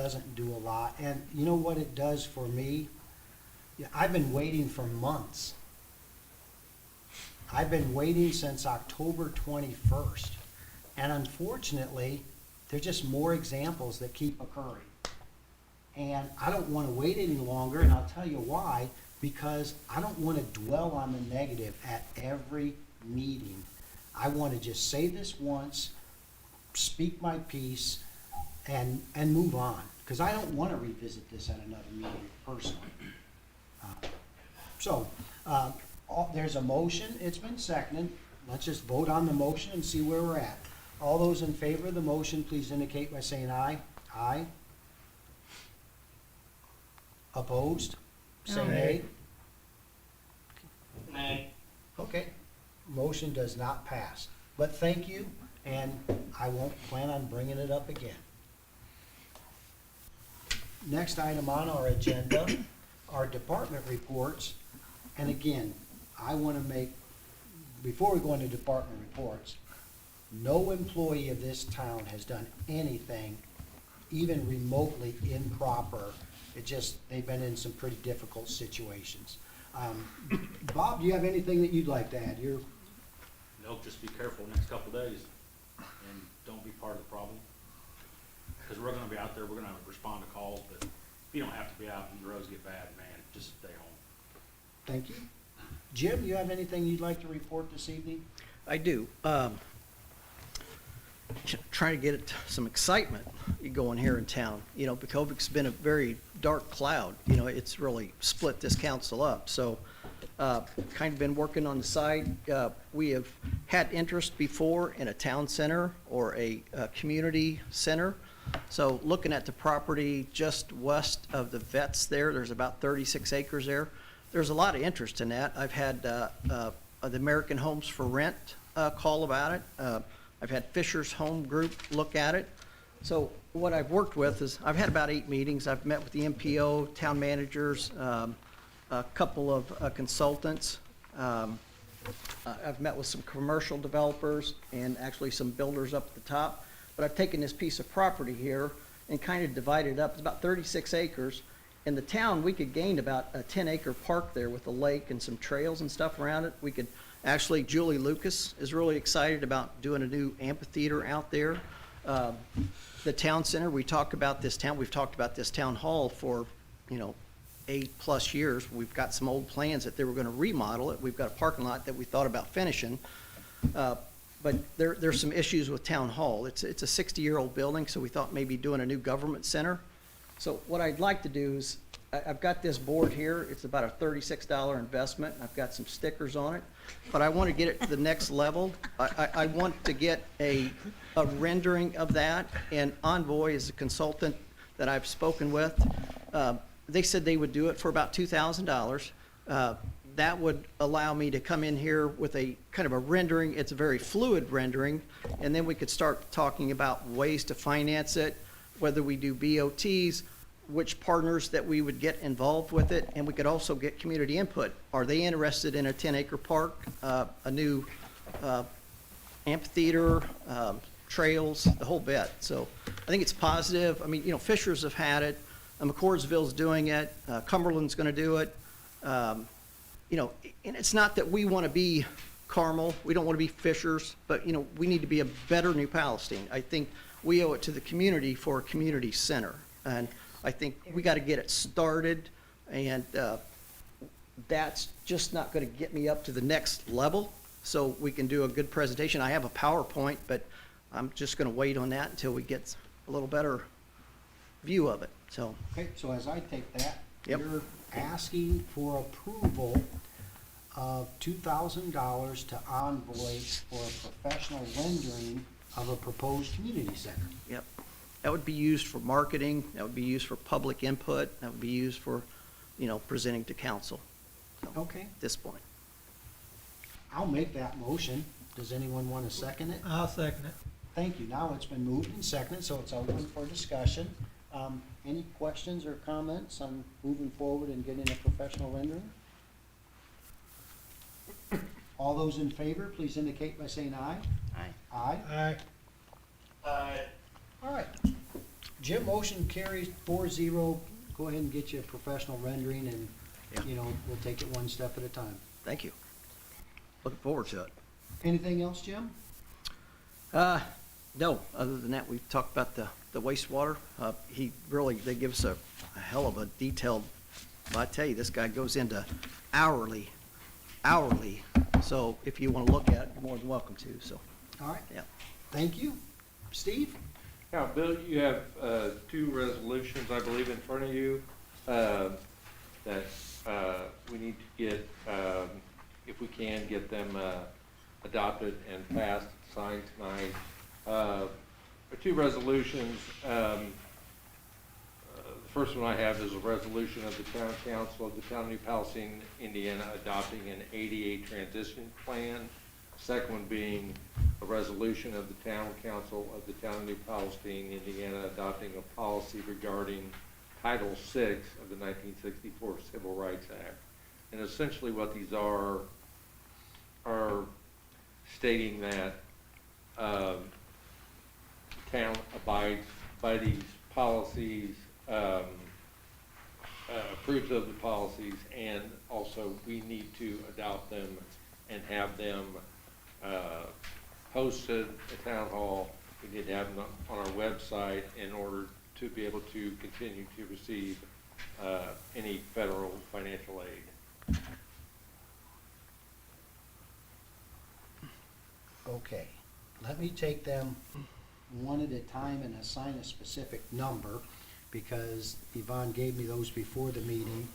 doesn't do a lot. And you know what it does for me? Yeah, I've been waiting for months. I've been waiting since October 21st. And unfortunately, there's just more examples that keep occurring. And I don't want to wait any longer, and I'll tell you why, because I don't want to dwell on the negative at every meeting. I want to just say this once, speak my piece, and move on, because I don't want to revisit this at another meeting personally. There's a motion, it's been seconded. Let's just vote on the motion and see where we're at. All those in favor of the motion, please indicate by saying aye. Aye. Opposed? Say nay. Nay. Okay, motion does not pass. But thank you, and I won't plan on bringing it up again. Next item on our agenda are department reports. And again, I want to make, before we go into department reports, no employee of this town has done anything even remotely improper. It just, they've been in some pretty difficult situations. Bob, do you have anything that you'd like to add? No, just be careful next couple of days and don't be part of the problem. Because we're gonna be out there, we're gonna respond to calls, but if you don't have to be out and the roads get bad, man, just stay home. Thank you. Jim, you have anything you'd like to report this evening? I do. Trying to get some excitement going here in town. You know, COVID's been a very dark cloud. You know, it's really split this council up. So, kind of been working on the side. We have had interest before in a town center or a community center. So looking at the property just west of the vets there's about 36 acres there. There's a lot of interest in that. I've had the American Homes for Rent call about it. I've had Fisher's Home Group look at it. So what I've worked with is, I've had about 8 meetings. I've met with the MPO, town managers, a couple of consultants. I've met with some commercial developers and actually some builders up at the top. But I've taken this piece of property here and kind of divided it up. It's about 36 acres. In the town, we could gain about a 10-acre park there with a lake and some trails and stuff around it. We could, actually, Julie Lucas is really excited about doing a new amphitheater out there. The town center, we've talked about this town hall for, 8+ years. We've got some old plans that they were gonna remodel it. We've got a parking lot that we thought about finishing. But there's some issues with town hall. It's a 60-year-old building, so we thought maybe doing a new government center. So what I'd like to do is, I've got this board here. It's about a $36 investment. I've got some stickers on it, but I want to get it to the next level. I want to get a rendering of that, and Envoy is a consultant that I've spoken with. They said they would do it for about $2,000. That would allow me to come in here with a kind of a rendering. It's a very fluid rendering, and then we could start talking about ways to finance it, whether we do BOTs, which partners that we would get involved with it, and we could also get community input. Are they interested in a 10-acre park, a new amphitheater, trails, the whole bit? So I think it's positive. I mean, Fishers have had it. McCordsville's doing it. Cumberland's going to do it. And it's not that we want to be Carmel. We don't want to be Fishers, but, we need to be a better New Palestine. I think we owe it to the community for a community center. And I think we got to get it started, and that's just not going to get me up to the next level, so we can do a good presentation. I have a PowerPoint, but I'm just going to wait on that until we get a little better view of it. So, Okay, so as I take that, Yep. you're asking for approval of $2,000 to Envoy for a professional rendering of a proposed community center. yep. That would be used for marketing, that would be used for public input, that would be used for, presenting to council. So, Okay, at this point. I'll make that motion. Does anyone want to second it? I'll second it. Thank you. Now it's been moved and seconded, so it's open for discussion. Any questions or comments on moving forward and getting a professional rendering? All those in favor, please indicate by saying aye. Aye. Aye. Aye. All right. Jim, motion carries 4-0. Go ahead and get you a professional rendering and, Yeah. you know, we'll take it one step at a time. Thank you. Looking forward to it. Anything else, Jim? No, other than that, we've talked about the wastewater. They give us a hell of a detailed, well, I tell you, this guy goes into hourly. So if you want to look at it, you're more than welcome to, so, All right, yeah. thank you. Steve? Yeah, Bill, you have two resolutions, I believe, in front of you that we need to get, if we can, get them adopted and passed, signed tonight. The two resolutions, the first one I have is a resolution of the Town Council of the Town of New Palestine, Indiana, adopting an ADA transition plan. Second one being a resolution of the Town Council of the Town of New Palestine, Indiana, adopting a policy regarding Title VI of the 1964 Civil Rights Act. And essentially what these are stating that town abides by these policies, approves of the policies, and also we need to adopt them and have them posted at Town Hall. We need to have them on our website in order to be able to continue to receive any federal financial aid. Okay, let me take them one at a time and assign a specific number, because Yvonne gave me those before the meeting.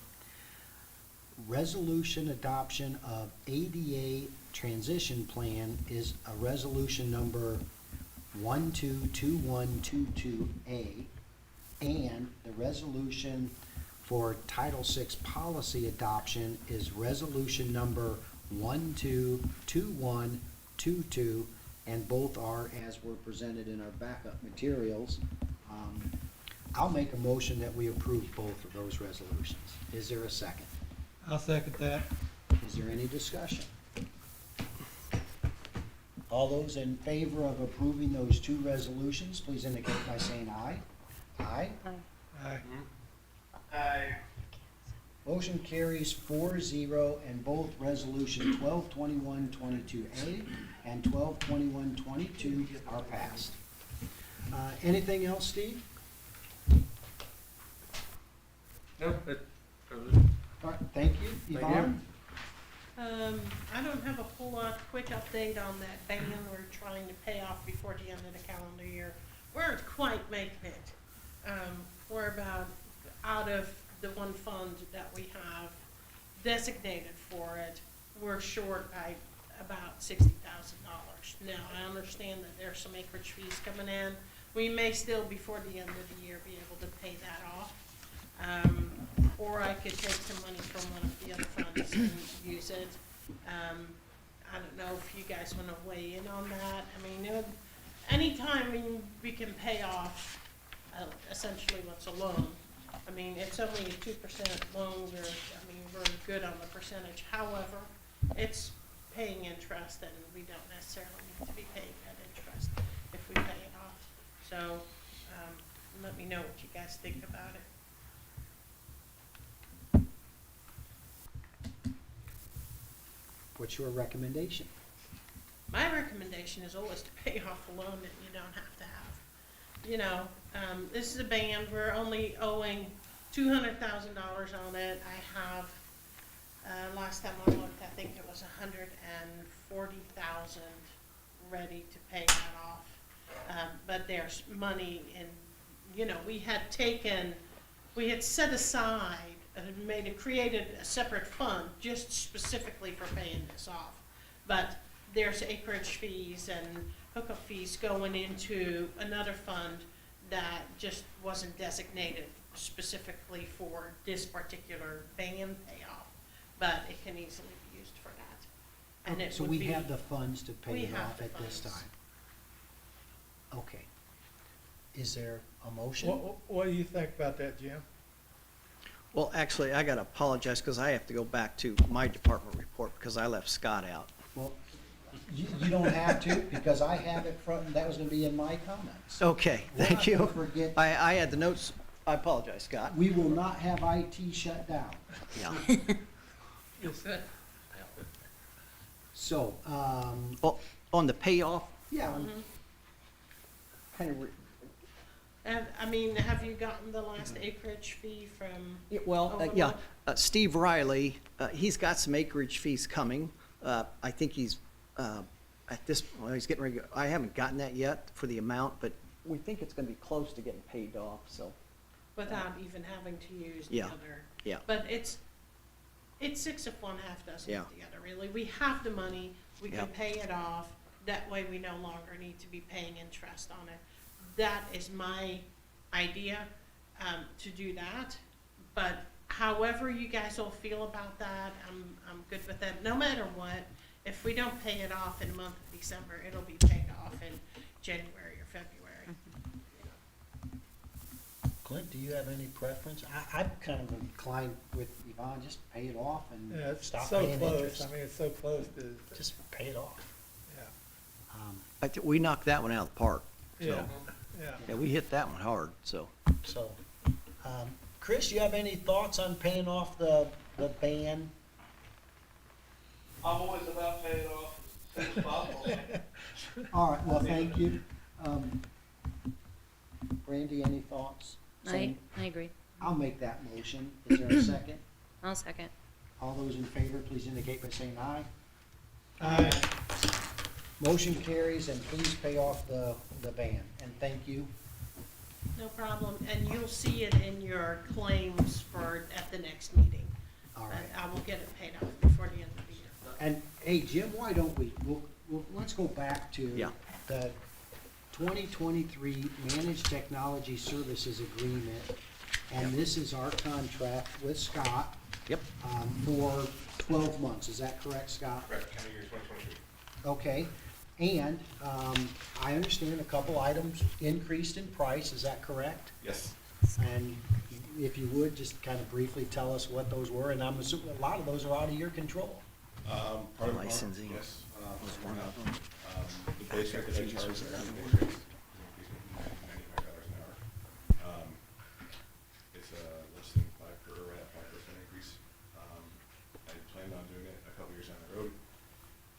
Resolution adoption of ADA transition plan is a resolution number 122122A, and the resolution for Title VI policy adoption is resolution number 122122, and both are as were presented in our backup materials. I'll make a motion that we approve both of those resolutions. Is there a second? I'll second that. Is there any discussion? All those in favor of approving those two resolutions, please indicate by saying aye. Aye. Aye. Motion carries 4-0, and both resolution 122122A and 122122 are passed. Anything else, Steve? No, that covers it. All right, thank you. Thank you. Yvonne? I don't have a whole lot, quick update on that ban we're trying to pay off before the end of the calendar year. We're quite making it. We're about out of the one fund that we have designated for it. We're short by about $60,000. Now, I understand that there's some acreage fees coming in. We may still, before the end of the year, be able to pay that off. Or I could take some money from one of the other funds and use it. I don't know if you guys want to weigh in on that. I mean, anytime we can pay off essentially what's a loan. I mean, it's only a 2% loan. We're good on the percentage. However, it's paying interest, and we don't necessarily need to be paying that interest if we pay it off. So let me know what you guys think about it. What's your recommendation? My recommendation is always to pay off a loan that you don't have to have. You know, this is a band, we're only owing $200,000 on it. I have, last time I looked, I think it was $140,000 ready to pay that off. But there's money in, we had set aside, created a separate fund just specifically for paying this off. But there's acreage fees and hookup fees going into another fund that just wasn't designated specifically for this particular band payoff, but it can easily be used for that. And it So would we be- have the funds to pay we it have off the at this funds. time? Okay. Is there a motion? What do you think about that, Jim? Well, actually, I gotta apologize, because I have to go back to my department report, because I left Scott out. Well, You don't have to, because I have it front, that was gonna be in my comments. Okay, We're thank not you. gonna forget- I had the notes, I apologize, Scott. We will not have IT shut down. Yeah. Good. So, Well, on the payoff, yeah, kind of, Have you gotten the last acreage fee from? yeah, Overlook? Steve Riley, he's got some acreage fees coming. I think he's, he's getting ready, I haven't gotten that yet for the amount, but we think it's gonna be close to getting paid off, so, Without even having to use the Yeah. other. yeah. But it's six of one, half dozen Yeah. of the other, really. We have the money, we can Yep. pay it off. That way we no longer need to be paying interest on it. That is my idea, to do that. But however you guys all feel about that, I'm good with that. No matter what, if we don't pay it off in the month of December, it'll be paid off in January or February. Clint, do you have any preference? I'm kind of inclined with Yvonne, just pay it off and Yeah, it's stop so paying close, interest. I mean, it's so close to, Just pay it off. yeah, We knocked that one out of the park. yeah, So, yeah. yeah, we hit that one hard, so. So, Chris, you have any thoughts on paying off the ban? I'm always about paying it off as soon as possible. All right, well, thank you. Brandy, any thoughts? I agree. I'll make that motion. Is there a second? I'll second. All those in favor, please indicate by saying aye. Aye. Motion carries, and please pay off the ban, and thank you. No problem, and you'll see it in your claims at the next meeting. All right. I will get it paid off before the end of the year. And, hey, Jim, why don't let's go back to Yeah. the 2023 Managed Technology Services Agreement, and this is our contract with Scott Yep. for 12 months. Is that correct, Scott? Correct, county year 2023. Okay, and I understand a couple items increased in price, is that correct? Yes. And if you would, just kind of briefly tell us what those were, and I'm assuming a lot of those are out of your control. Part of Licensing. Yes. Was one of them. The base rate that I charge is $95 an hour. It's less than 5% increase. I planned on doing it a couple years down the road,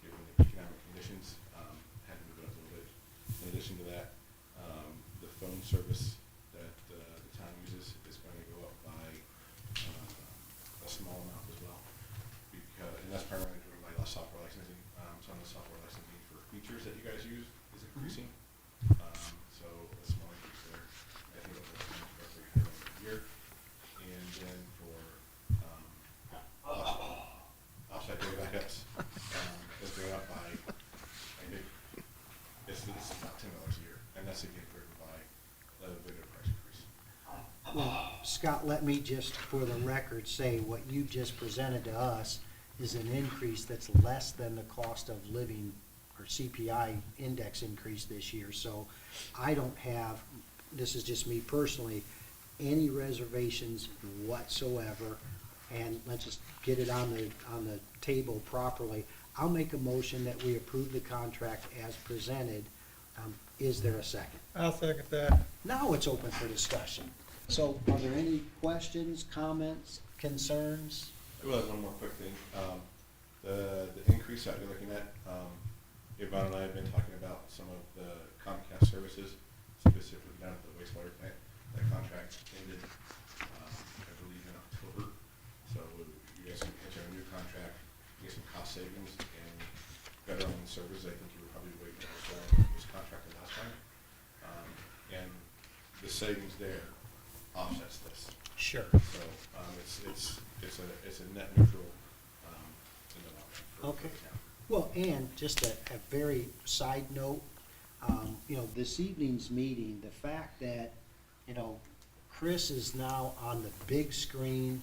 given the economic conditions, had to move it up a little bit. In addition to that, the phone service that the town uses is going to go up by a small amount as well. And that's primarily driven by less software licensing. Some of the software licensing for features that you guys use is increasing. So a small increase there. I think it'll be roughly a year. And then for offset data backups, it's going up by, I think, it's about $10 a year. And that's again driven by a bit of price increase. Well, Scott, let me just, for the record, say what you just presented to us is an increase that's less than the cost of living or CPI index increase this year. So I don't have, this is just me personally, any reservations whatsoever. And let's just get it on the table properly. I'll make a motion that we approve the contract as presented. Is there a second? I'll second that. Now it's open for discussion. So are there any questions, comments, concerns? I will have one more quick thing. The increase that you're looking at, Yvonne and I have been talking about some of the Comcast services, specifically down at the wastewater plant. That contract ended, I believe, in October. So you guys can enter a new contract, get some cost savings and better on the service. I think you were probably waiting for this contract the last time. And the savings there offsets this. Sure. So, it's a net neutral, in the long run for Okay. the town. Well, and just a very side note, this evening's meeting, the fact that, Chris is now on the big screen.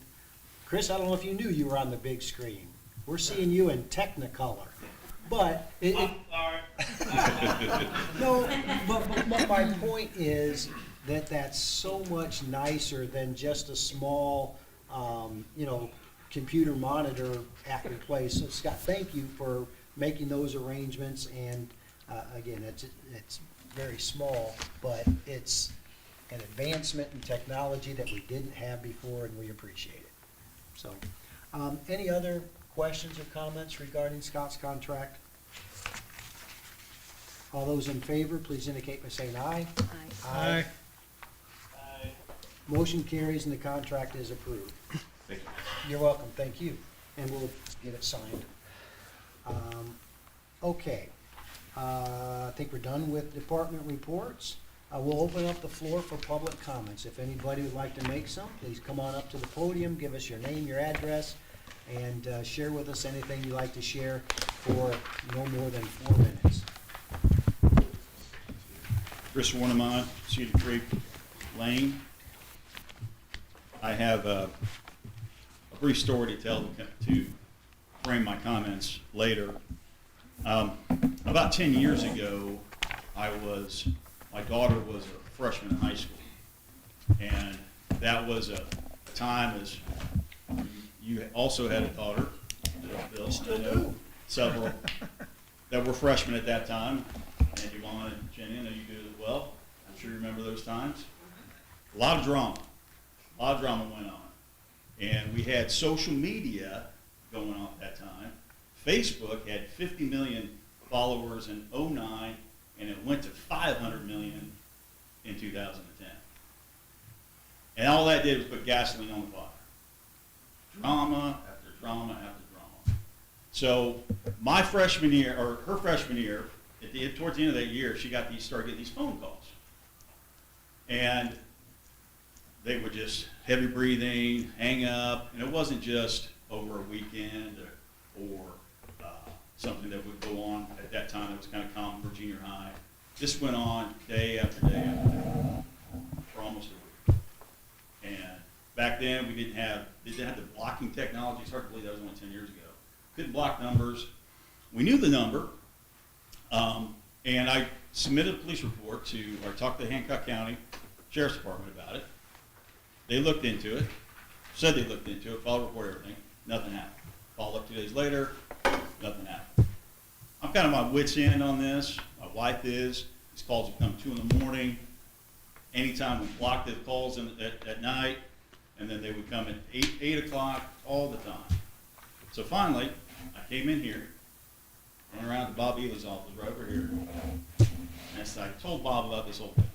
Chris, I don't know if you knew you were on the big screen. We're seeing you in Technicolor. But I'm sorry. no, but my point is that that's so much nicer than just a small, computer monitor at your place. So Scott, thank you for making those arrangements, and again, it's very small, but it's an advancement in technology that we didn't have before, and we appreciate it. So, any other questions or comments regarding Scott's contract? All those in favor, please indicate by saying aye. Aye. Motion carries and the contract is approved. Thank you. You're welcome, thank you, and we'll get it signed. Okay, I think we're done with department reports. We'll open up the floor for public comments. If anybody would like to make some, please come on up to the podium, give us your name, your address, and share with us anything you'd like to share for no more than 4 minutes. Chris Warnemont, Cedar Creek Lane. I have a brief story to tell to frame my comments later. About 10 years ago, my daughter was a freshman in high school. And that was a time, as you also had a daughter, Bill. Still I know do. several that were freshmen at that time. And Yvonne and Jenny, I know you do as well. I'm sure you remember those times. A lot of drama went on. And we had social media going on at that time. Facebook had 50 million followers in 2009, and it went to 500 million in 2010. And all that did was put gasoline on the fire. Drama after drama after drama. So my freshman year, or her freshman year, towards the end of that year, she started getting these phone calls. And they were just heavy breathing, hang up, and it wasn't just over a weekend or something that would go on at that time. It was kind of common for junior high. This went on day after day after day for almost a week. And back then we didn't have the blocking technology. It's hard to believe that was only 10 years ago. Couldn't block numbers. We knew the number, and I submitted a police report or talked to the Hancock County Sheriff's Department about it. They looked into it, said they looked into it, filed a report, everything. Nothing happened. Followed up 2 days later, nothing happened. I'm kind of my wit's end on this. My wife is. These calls will come 2 in the morning. Anytime we block the calls at night, and then they would come at 8 o'clock all the time. So finally, I came in here, went around to Bob Ely's office right over here, and so I told Bob about this whole thing.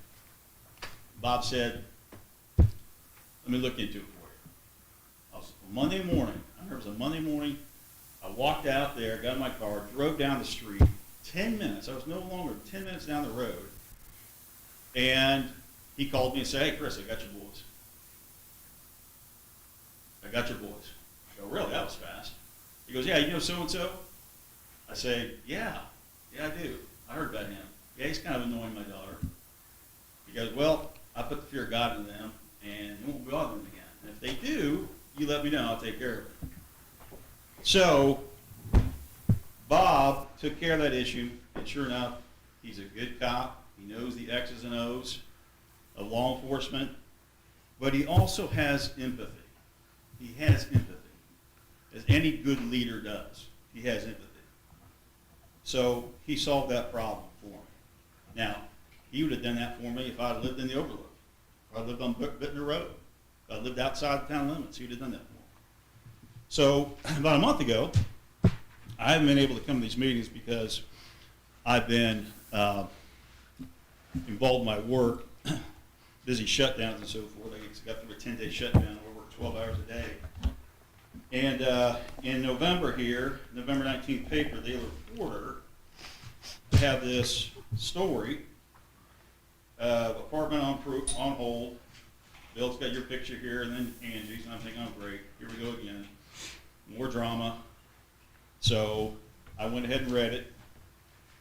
Bob said, let me look into it for you. Monday morning, I remember it was a Monday morning, I walked out there, got in my car, drove down the street, 10 minutes, I was no longer 10 minutes down the road, and he called me and said, hey Chris, I got your boys. I got your boys. I go, really? That was fast. He goes, yeah, you know so-and-so? I say, yeah, I do. I heard about him. Yeah, he's kind of annoying my daughter. He goes, well, I put the fear of God in them, and it won't bother them again. And if they do, you let me know, I'll take care of it. So, Bob took care of that issue, and sure enough, he's a good cop. He knows the X's and O's of law enforcement, but he also has empathy. He has empathy, as any good leader does. He has empathy. So he solved that problem for me. Now, he would have done that for me if I lived in the Overlook, if I lived on Bittner Road, if I lived outside the town limits. He would have done that for me. So about a month ago, I haven't been able to come to these meetings because I've been involved in my work, busy shutdowns and so forth. I got through a 10-day shutdown. I work 12 hours a day. And in November here, November 19th paper, the Reporter, have this story of apartment on hold. Bill's got your picture here, and then Angie's, and I'm thinking, oh great, here we go again. More drama. So I went ahead and read it.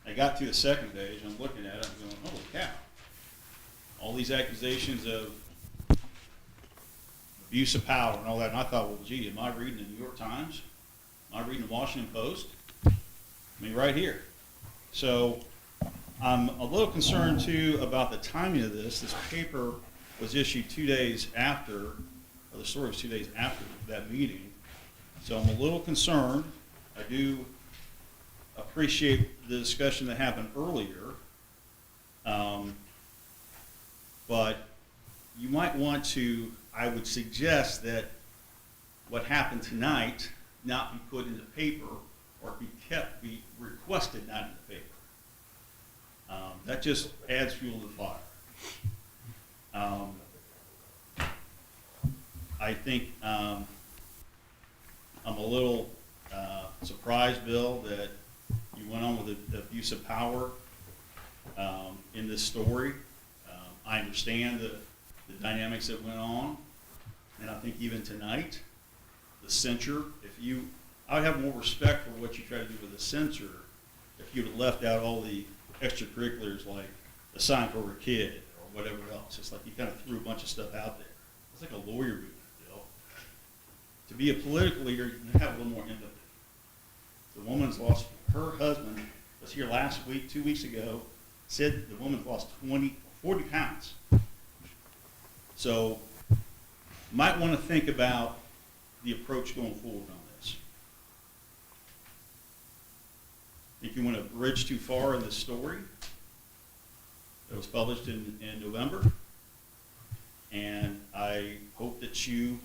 I got to the second page, and I'm looking at it, I'm going, holy cow. All these accusations of abuse of power and all that, and I thought, well, gee, am I reading the New York Times? Am I reading the Washington Post? I mean, right here. So I'm a little concerned, too, about the timing of this. This paper was issued 2 days after, or the story was 2 days after that meeting. So I'm a little concerned. I do appreciate the discussion that happened earlier. But you might want to, I would suggest that what happened tonight not be put in the paper or be requested not in the paper. That just adds fuel to the fire. I think I'm a little surprised, Bill, that you went on with the abuse of power in this story. I understand the dynamics that went on, and I think even tonight, the censure, I would have more respect for what you try to do with the censure if you would have left out all the extracurriculars like the sign for a kid or whatever else. It's like you kind of threw a bunch of stuff out there. It's like a lawyer movement, Bill. To be a political leader, you have a little more empathy. The woman's lost, her husband was here last week, 2 weeks ago, said the woman's lost 40 pounds. So, might want to think about the approach going forward on this. I think you went a bridge too far in this story that was published in November, and I hope that you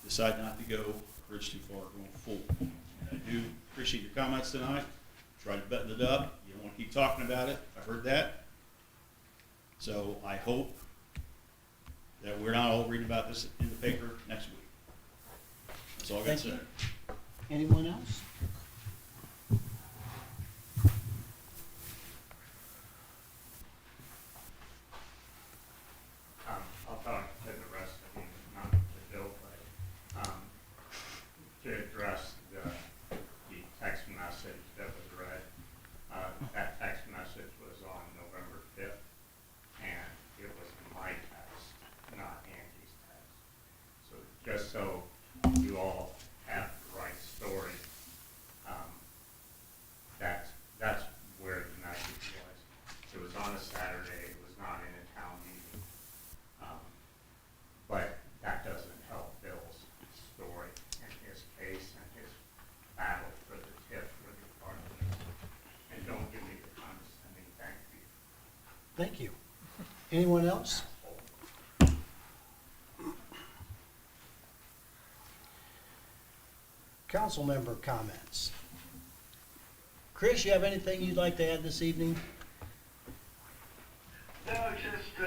decide not to go a bridge too far going forward. And I do appreciate your comments tonight. Try to button it up. You don't want to keep talking about it. I heard that. So I hope that we're not all reading about this in the paper next week. That's all I got to Thank say. you. Anyone else? I'll talk to the rest of you, not to Bill, but to address the text message that was read. That text message was on November 5th, and it was my text, not Angie's text. So just so you all have the right story, that's where the message was. It was on a Saturday, it was not in a town meeting. But that doesn't help Bill's story and his case and his battle for the TIF for the apartment. And don't give me the condescending thank you. Thank you. Anyone else? Council member comments. Chris, you have anything you'd like to add this evening? No, just,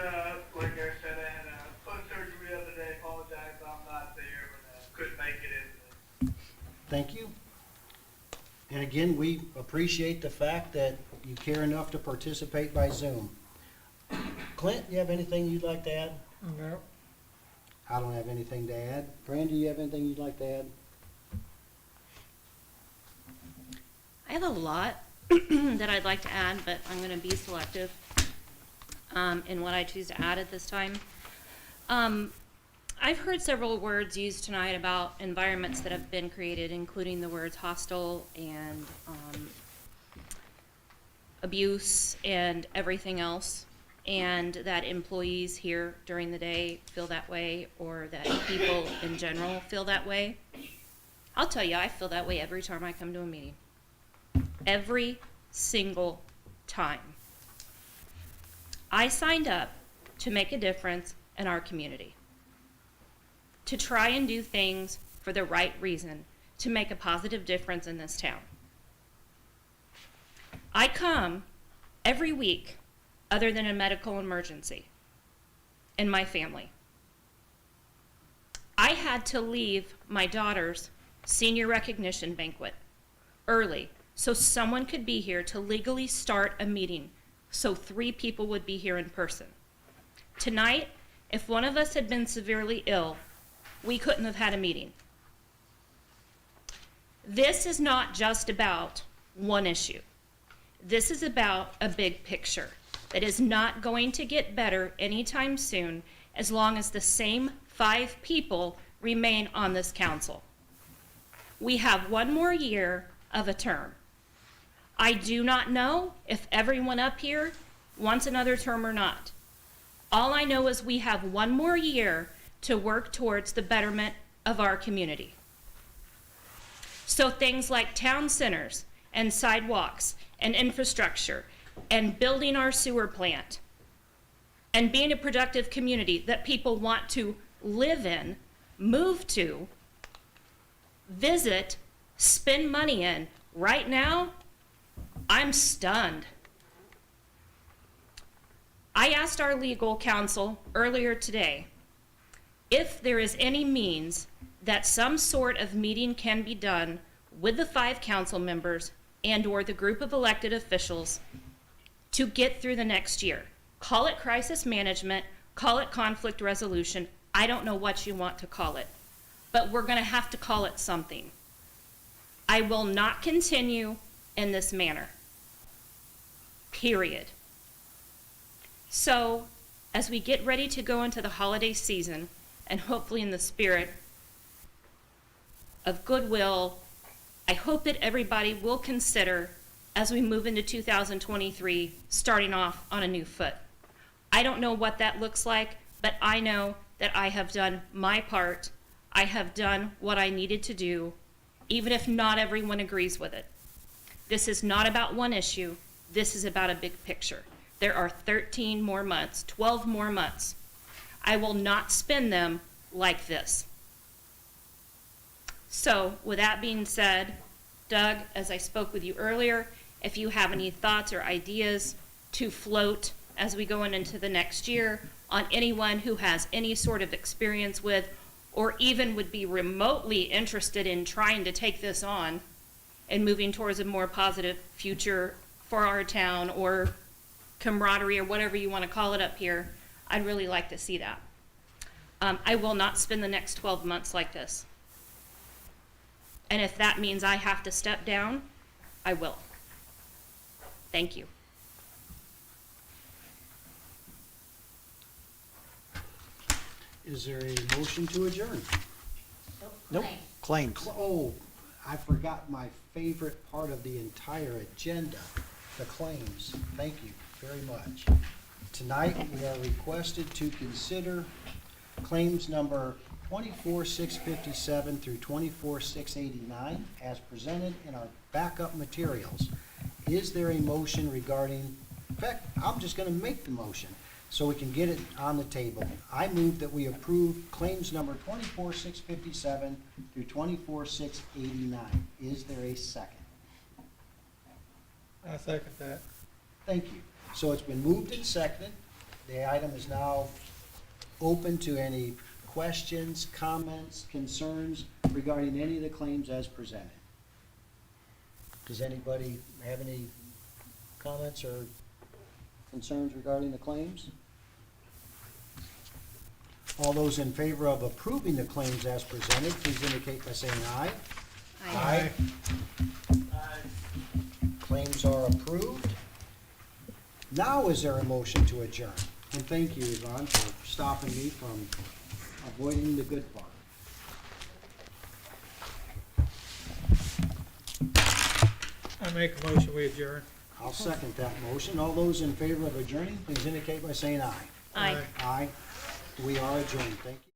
like I said, I had a foot surgery the other day, apologize, I'm not there, but couldn't make it in. Thank you. And again, we appreciate the fact that you care enough to participate by Zoom. Clint, you have anything you'd like to add? No. I don't have anything to add. Brandy, you have anything you'd like to add? I have a lot that I'd like to add, but I'm going to be selective in what I choose to add at this time. I've heard several words used tonight about environments that have been created, including the words hostile and abuse and everything else, and that employees here during the day feel that way, or that people in general feel that way. I'll tell you, I feel that way every time I come to a meeting. Every single time. I signed up to make a difference in our community, to try and do things for the right reason, to make a positive difference in this town. I come every week other than a medical emergency in my family. I had to leave my daughter's senior recognition banquet early so someone could be here to legally start a meeting so 3 people would be here in person. Tonight, if one of us had been severely ill, we couldn't have had a meeting. This is not just about one issue. This is about a big picture that is not going to get better anytime soon as long as the same 5 people remain on this council. We have 1 more year of a term. I do not know if everyone up here wants another term or not. All I know is we have 1 more year to work towards the betterment of our community. So things like town centers and sidewalks and infrastructure and building our sewer plant and being a productive community that people want to live in, move to, visit, spend money in. Right now, I'm stunned. I asked our legal counsel earlier today if there is any means that some sort of meeting can be done with the 5 council members and/or the group of elected officials to get through the next year. Call it crisis management, call it conflict resolution. I don't know what you want to call it, but we're going to have to call it something. I will not continue in this manner. Period. So, as we get ready to go into the holiday season, and hopefully in the spirit of goodwill, I hope that everybody will consider, as we move into 2023, starting off on a new foot. I don't know what that looks like, but I know that I have done my part. I have done what I needed to do, even if not everyone agrees with it. This is not about one issue. This is about a big picture. There are 13 more months, 12 more months. I will not spend them like this. So, with that being said, Doug, as I spoke with you earlier, if you have any thoughts or ideas to float as we go into the next year on anyone who has any sort of experience with, or even would be remotely interested in trying to take this on and moving towards a more positive future for our town, or camaraderie, or whatever you want to call it up here, I'd really like to see that. I will not spend the next 12 months like this. And if that means I have to step down, I will. Thank you. Is there a motion to adjourn? Nope, claims. Oh, I forgot my favorite part of the entire agenda, the claims. Thank you very much. Tonight, we are requested to consider claims number 24,657 through 24,689 as presented in our backup materials. Is there a motion regarding, in fact, I'm just going to make the motion so we can get it on the table. I move that we approve claims number 24,657 through 24,689. Is there a second? I second that. Thank you. So it's been moved and seconded. The item is now open to any questions, comments, concerns regarding any of the claims as presented. Does anybody have any comments or concerns regarding the claims? All those in favor of approving the claims as presented, please indicate by saying aye. Aye. Claims are approved. Now is there a motion to adjourn? And thank you, Yvonne, for stopping me from avoiding the good part. I make a motion, we adjourn. I'll second that motion. All those in favor of adjourning, please indicate by saying aye. Aye. Aye. We are adjourned. Thank you.